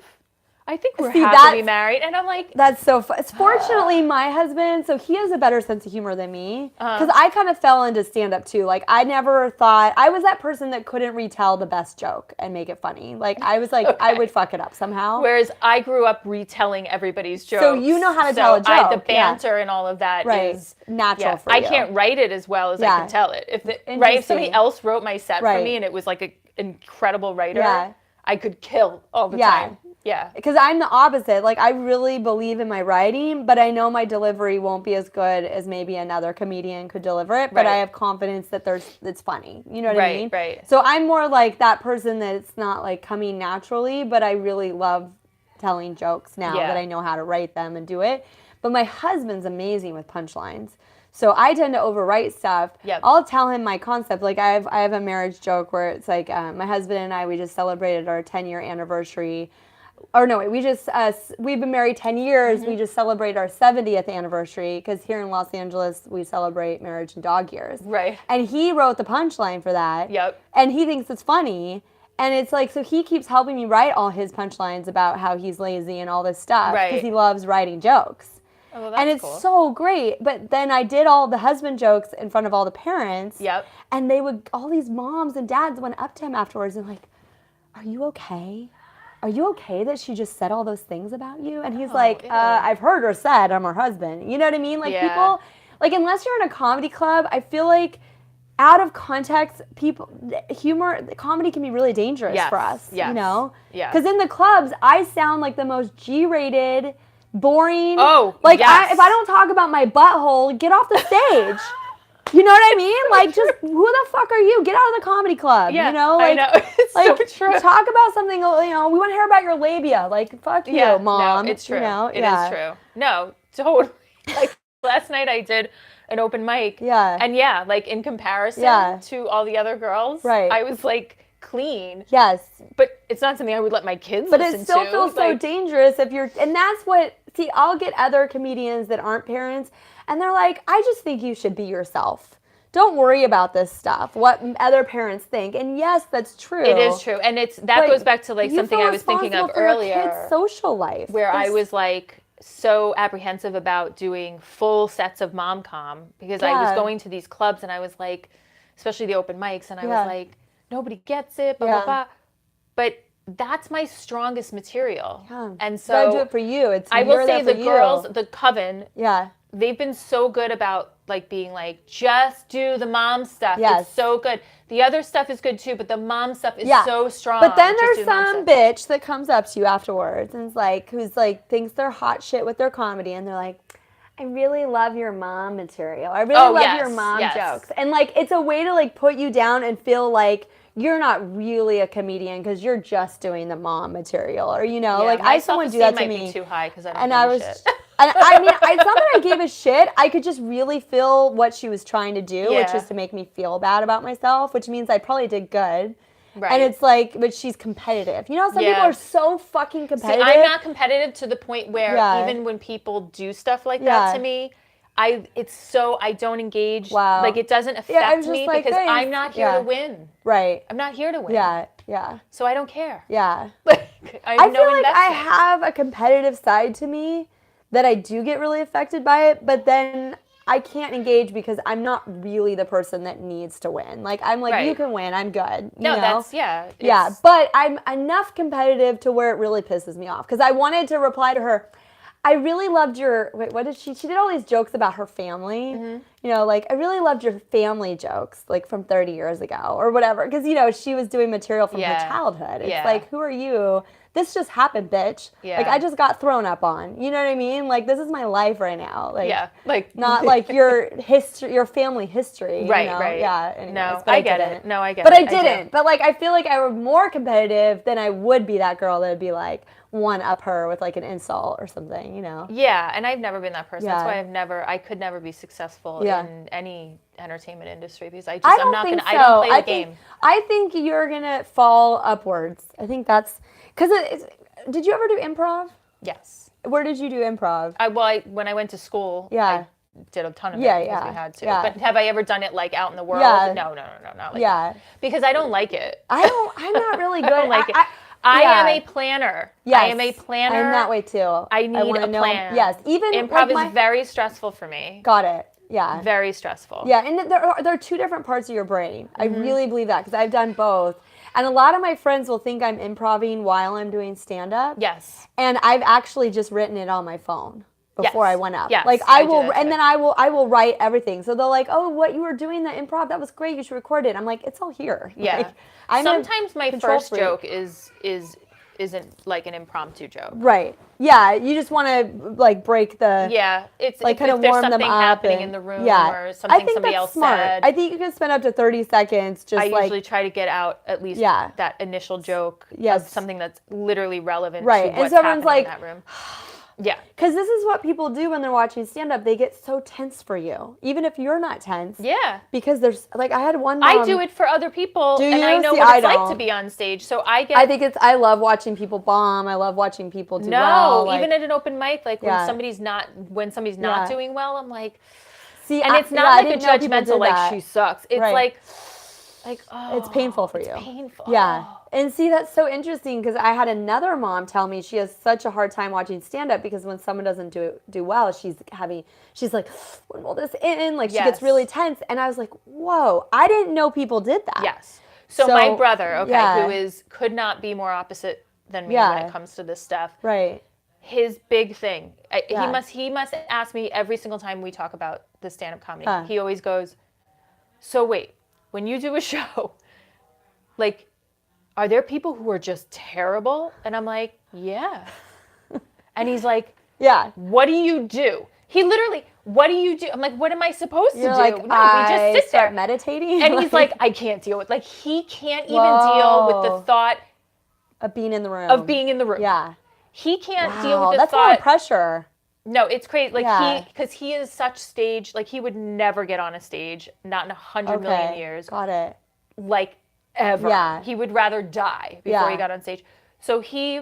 I think we're happily married. And I'm like... That's so fun. Fortunately, my husband, so he has a better sense of humor than me. Because I kind of fell into stand-up, too. Like, I never thought... I was that person that couldn't retell the best joke and make it funny. Like, I was like, I would fuck it up somehow. Whereas I grew up retelling everybody's jokes. So you know how to tell a joke. The banter and all of that is... natural for you. I can't write it as well as I can tell it. If somebody else wrote my set for me and it was like an incredible writer, I could kill all the time. Yeah. Because I'm the opposite. Like, I really believe in my writing, but I know my delivery won't be as good as maybe another comedian could deliver it, but I have confidence that it's funny. You know what I mean? Right. So I'm more like that person that it's not like coming naturally, but I really love telling jokes now that I know how to write them and do it. But my husband's amazing with punchlines. So I tend to overwrite stuff. Yep. I'll tell him my concept. Like I have a marriage joke where it's like my husband and I, we just celebrated our 10-year anniversary. Or no, we've been married 10 years. We just celebrated our 70th anniversary because here in Los Angeles, we celebrate marriage and dog years. Right. And he wrote the punchline for that. Yep. And he thinks it's funny. And it's like, so he keeps helping me write all his punchlines about how he's lazy and all this stuff because he loves writing jokks. Oh, well, that's and it's so great. But then I did all the husband jokes in front of all the parents. Yep. And all these moms and dads went up to him afterwards and like, are you okay? Are you okay that she just said all those things about you? And he's like, I've heard her said I'm her husband. You know what I mean? Like people, like unless you're in a comedy club, I feel like out of context, comedy can be really dangerous for us. Yes. You know? Yeah. Because in the clubs, I sound like the most G-rated, boring. Oh, like if I don't talk about my butthole, get off the stage. You know what I mean? Like, just who the fuck are you? Get out of the comedy club. Yeah, you know? Like, I know. It's like, so true. Talk about something, you know, we want to hear about your labia. Like, fuck you, mom. No, it's true. You know? It is true. No, totally. Like, last night I did an open mic. Yeah. And like, in comparison to all the other girls, I was, like, clean. Yes. But it's not something I would let my kids listen to. But it still feels so dangerous if you're, and that's what, see, I'll get other comedians that aren't parents, and they're like, I just think you should be yourself. Don't worry about this stuff, what other parents think. And yes, that's true. It is true. And that goes back to like something I was thinking of earlier. Your kid's social life. Where I was like so apprehensive about doing full sets of mom-com because I was going to these clubs and I was like, especially the open mics, and I was like, nobody gets it, blah, blah, blah. But that's my strongest material. Yeah. And so you gotta do it for you. I will say the girls, the Coven, yeah, they've been so good about like being like, just do the mom stuff. Yes. It's so good. The other stuff is good too, but the mom stuff is so strong. But then there's some bitch that comes up to you afterwards and is like, who's like, thinks they're hot shit with their comedy, and they're like, I really love your mom material. I really love your mom jokes. And like, it's a way to like put you down and feel like you're not really a comedian because you're just doing the mom material, or like I had someone do that to me. Might be too high because I don't and give I a was, shit. and I mean, it's not that I gave a shit. I could just really feel what she was trying to do, which is to make me feel bad about myself, which means I probably did good. Right. And it's like, but she's competitive. You know, some people are so fucking competitive. See, I'm not competitive to the point where even when people do stuff like that to me, I don't engage. Wow. Like, it doesn't affect me because I'm not here to win. Right. I'm not here to win. Yeah. Yeah. So I don't care. Yeah. I feel like I have a competitive side to me that I do get really affected by it, but then I can't engage because I'm not really the person that needs to win. Like, I'm like, you can win, I'm good. You know? That's, yeah, but I'm enough competitive to where it really pisses me off. Because I wanted to reply to her, I really loved your, what did she did all these jokes about her family. Mm-hmm. You know, like, I really loved your family jokes, like, from 30 years ago or whatever. Because, she was doing material from her childhood. It's like, who are you? This just happened, bitch. Yeah. Like, I just got thrown up on. You know what I mean? Like, this is my life right now. Like, not like your history, your family history. Right, right. Yeah. Anyways, no, I get it. No, I get it. But I didn't. But, like, I feel like I was more competitive than I would be that girl that would be, like, one-up her with, like, an insult or something, Yeah, and I've never been that person. That's why I could never be successful in any entertainment industry because I don't play the game. I think you're going to fall upwards. I think that's... Because did you ever do improv? Yes. Where did you do improv? When I went to school, I did a ton of it because we had to. Yeah. But have I ever done it like out in the world? Yeah. No, not like that. Because I don't like it. I'm not really good. I don't like it. I am a planner. Yes. I am a planner. I'm that way too. I need a plan. Yes. Even improv is very stressful for me. Got it. Yeah. Very stressful. Yeah, and there are two different parts of your brain. Mm-hmm. I really believe that because I've done both. And a lot of my friends will think I'm improvising while I'm doing stand-up. Yes. And I've actually just written it on my phone before I went up. Yes, like I will, and then I will write everything. So they're like, "Oh, what you were doing the improv? That was great. You should record it." I'm like, "It's all here." Yeah. Like, sometimes my first joke isn't like an impromptu joke. Right. Yeah. You just want to like break the. Yeah. It's like kind of warm them up. Something happening in the room or something somebody else smart. said. I think you can spend up to 30 seconds just I usually try to get out at least that initial joke of something that's literally relevant to what's happening in that room. Yeah. Because this is what people do when they're watching stand-up. They get so tense for you, even if you're not tense. Yeah. Because there's, like, I had one I do it for other people, and I know what it's like to be on stage, so I love watching people bomb. I love watching people do well. No, even at an open mic, like, when somebody's not doing well, I'm like... See, and it's not like a judgmental, like, she sucks. It's like, oh... It's painful for you. It's painful. Yeah. And see, that's so interesting because I had another mom tell me she has such a hard time watching stand-up because when someone doesn't do well, she's like, when will this end? Like, she gets really tense. And I was like, whoa, I didn't know people did that. Yes. So my brother, who could not be more opposite than me when it comes to this stuff. Right. His big thing, he must ask me every single time we talk about the stand-up comedy. He always goes, so wait, when you do a show, like, are there people who are just terrible? And I'm like, yeah. And he's like, yeah. What do you do? He literally, what do you do? I'm like, what am I supposed to do? Like, no, we just sit there meditating. And he's like, I can't deal with. Like, he can't even deal with the thought of being in the room. Yeah. He can't deal with the thought. That's a lot of pressure. No, it's crazy. Like because he is such stage. Like, he would never get on a stage, not in 100 million years. Got it. Like, ever. Yeah. He would rather die before he got on stage. So he,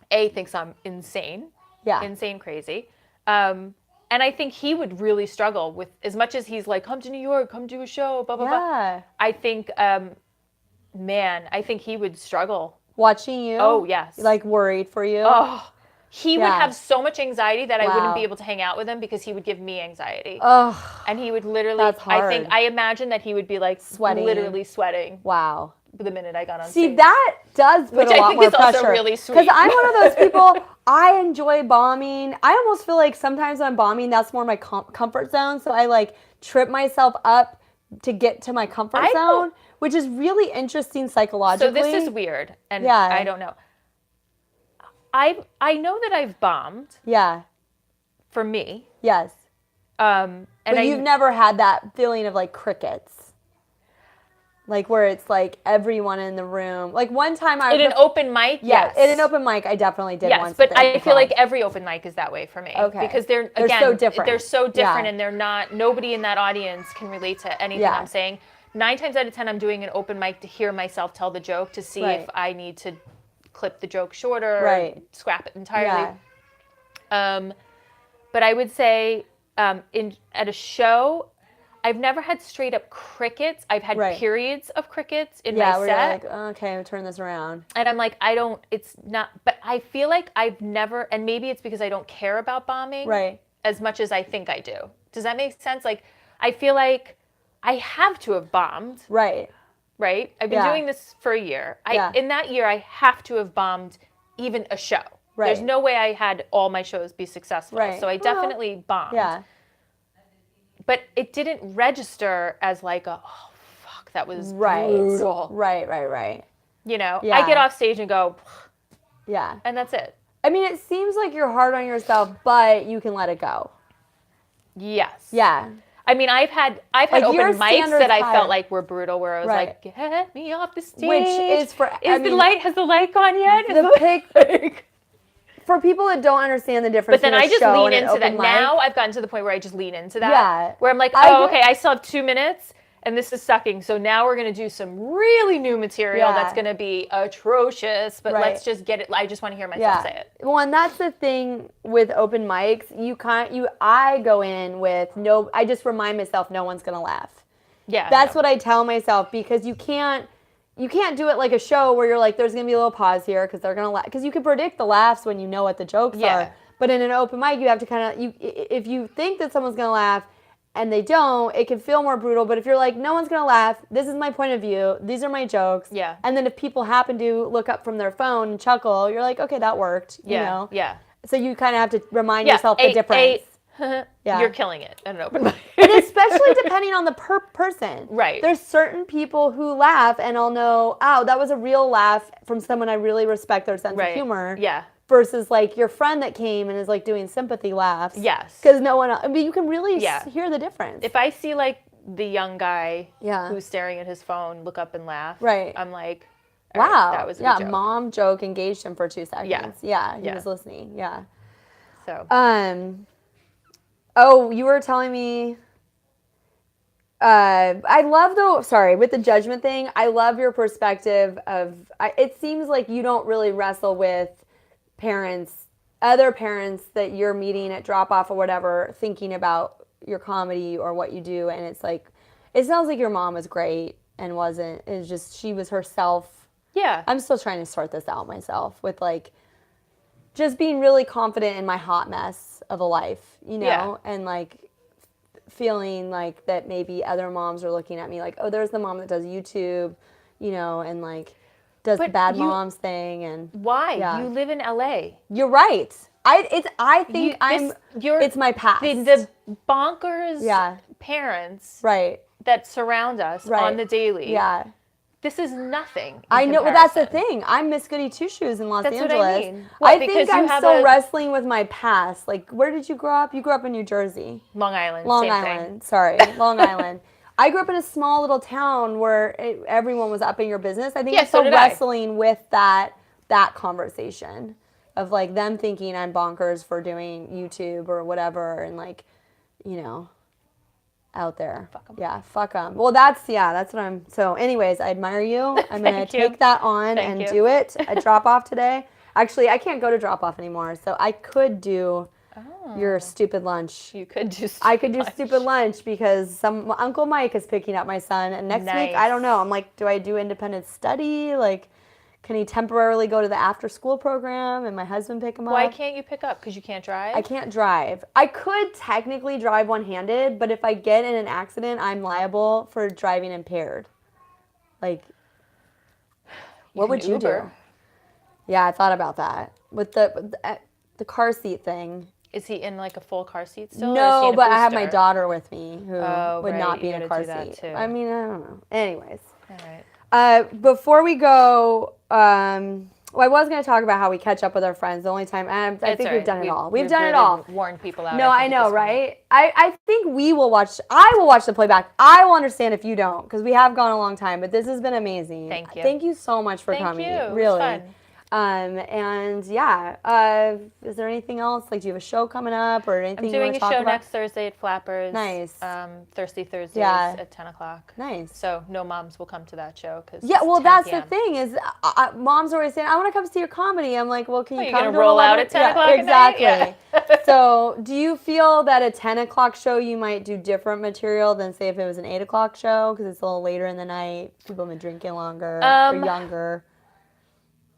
thinks I'm insane. Yeah. Insane crazy. And I think he would really struggle with, as much as he's like, come to New York, come do a show, blah, blah, blah. I think, I think he would struggle. Watching you? Oh, yes. Like, worried for you? Oh, he would have so much anxiety that I wouldn't be able to hang out with him because he would give me anxiety. Oh, and he would literally, that's hard. I imagine that he would be like sweating, literally sweating. Wow. The minute I got on stage. See, that does put a lot more pressure. Which I think is also really sweet. Because I'm one of those people, I enjoy bombing. I almost feel like sometimes when I'm bombing, that's more my comfort zone. So I like trip myself up to get to my comfort zone, which is really interesting psychologically. So this is weird, and I don't know. I know that I've bombed. Yeah. For me. Yes. And but you've never had that feeling of like crickets. Like where it's like everyone in the room. Like one time in an open mic, yes. In an open mic, I definitely did once. Yes, but I feel like every open mic is that way for me. Okay. Because they're so different. They're so different, and they're not. Nobody in that audience can relate to anything I'm saying. 9 times out of 10, I'm doing an open mic to hear myself tell the joke to see if I need to clip the joke shorter, or scrap it entirely. But I would say at a show, I've never had straight up crickets. I've had periods of crickets in my where set. You're like, oh, okay, I'm turn this around. And I'm like, it's not, but I feel like I've never, and maybe it's because I don't care about bombing as much as I think I do. Does that make sense? Like, I feel like I have to have bombed. Right? I've been doing this for a year. In that year, I have to have bombed even a show. There's no way I had all my shows be successful. So I definitely bombed. Yeah. But it didn't register as like oh, fuck, that was brutal. Right. You know, I get off stage and go, yeah. And that's it. I mean, it seems like you're hard on yourself, but you can let it go. Yes. Yeah. I mean, I've had open mics that I felt like were brutal, where I was like, get me off the stage. Which is has the light gone yet? For people that don't understand the difference, but then I just lean into that. Now I've gotten to the point where I just lean into that. Yeah. Where I'm like, okay, I still have 2 minutes, and this is sucking. So now we're gonna do some really new material that's gonna be atrocious. But let's just get it. I just want to hear myself say it. Well, and that's the thing with open mics. I go in with I just remind myself no one's gonna laugh. Yeah. That's what I tell myself, because you can't do it like a show where you're like, there's going to be a little pause here because they're going to laugh. Because you can predict the laughs when you know what the jokes are. But in an open mic, you have to kind of, if you think that someone's going to laugh and they don't, it can feel more brutal. But if you're like, no one's going to laugh, this is my point of view, these are my jokes. Yeah. And then if people happen to look up from their phone and chuckle, you're like, okay, that worked. You know? Yeah. So you kind of have to remind yourself the difference. You're killing it at an open mic. And especially depending on the person. Right. There's certain people who laugh and I'll know, oh, that was a real laugh from someone I really respect their sense of humor. Yeah. Versus like your friend that came and is like doing sympathy laughs. Yes. Because no one else, I mean, you can really hear the difference. If I see like the young guy who's staring at his phone look up and laugh, I'm like, wow, that was a good joke. Mom joke engaged him for 2 seconds. Yeah. He was listening. Yeah. So. Oh, you were telling me, I love with the judgment thing, I love your perspective of, it seems like you don't really wrestle with other parents that you're meeting at drop-off or whatever, thinking about your comedy or what you do, and it's like, it sounds like your mom was great and she was herself. Yeah. I'm still trying to sort this out myself with like, just being really confident in my hot mess of a life, and like feeling like that maybe other moms are looking at me like, oh, there's the mom that does YouTube, and like does the bad moms thing. And why? You live in LA. You're right. I think it's my past. The bonkers parents that surround us on the daily. Yeah. This is nothing. I know, but that's the thing. I'm Miss Goody Two Shoes in Los Angeles. What I mean. I think I'm still wrestling with my past. Like, where did you grow up? You grew up in New Jersey. Long Island. Long Island. Sorry, Long Island. I grew up in a small little town where everyone was up in your business. I think I'm still wrestling with that conversation of like them thinking I'm bonkers for doing YouTube or whatever, and like, out there. Fuck 'em. Yeah, fuck them. Well, that's what I'm, so anyways, I admire you. I'm going to take that on and do it. A drop-off today. Actually, I can't go to drop-off anymore, so I could do your stupid lunch. You could do stupid lunch because Uncle Mike is picking up my son, and next week, I don't know. I'm like, do I do independent study? Like, can he temporarily go to the after-school program and my husband pick him up? Why can't you pick up? Because you can't drive? I can't drive. I could technically drive one-handed, but if I get in an accident, I'm liable for driving impaired. Like, what would you do? Yeah, I thought about that. With the car seat thing. Is he in like a full car seat still? No, but I have my daughter with me who would not be in a car seat. Too. I mean, I don't know. Anyways. All right. Before we go, I was going to talk about how we catch up with our friends. The only time, I think all we've right. done it all. We've We've done it really all. warned people out. No, I think, at know, this point. right? I think I will watch the playback. I will understand if you don't, because we have gone a long time, but this has been amazing. Thank you. Thank you so much for coming. Thank you. Really. It was fun. And yeah, is there anything else? Like, do you have a show coming up or anything I'm you want doing to a talk show about? next Thursday at Flappers. Nice. Thirsty Thursdays Yeah. at 10 o'clock. Nice. So no moms will come to that show. Yeah, well, that's the thing is, moms are always saying, I want to come see your comedy. I'm like, well, can you you come gonna to roll 11? out at 10 o'clock at Exactly. night? Yeah. So do you feel that a 10 o'clock show, you might do different material than, say, if it was an 8 o'clock show? Because it's a little later in the night. People have been drinking longer or younger.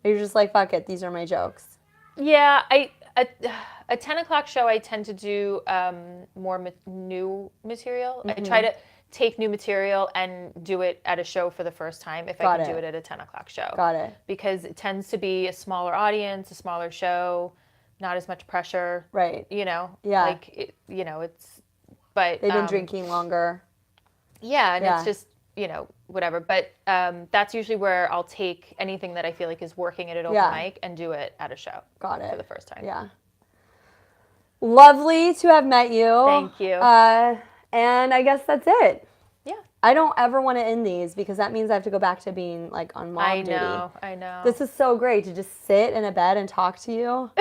Or you're just like, fuck it, these are my jokes. Yeah, a 10 o'clock show, I tend to do more new material. I try to take new material and do it at a show for the first time if I can do it at a 10 o'clock show. Got it. Because it tends to be a smaller audience, a smaller show, not as much pressure. Right. You know? Yeah. Like, it's, but. They've been drinking longer. Yeah, and it's just, whatever. But that's usually where I'll take anything that I feel like is working at an open mic and do it at a show. Got it. For the first time. Yeah. Lovely to have met you. Thank you. And I guess that's it. Yeah. I don't ever want to end these because that means I have to go back to being like on mom duty. I know. This is so great to just sit in a bed and talk to you.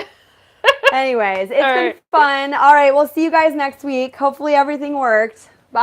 Anyways, it's been fun. All right, we'll see you guys next week. Hopefully everything worked. Bye.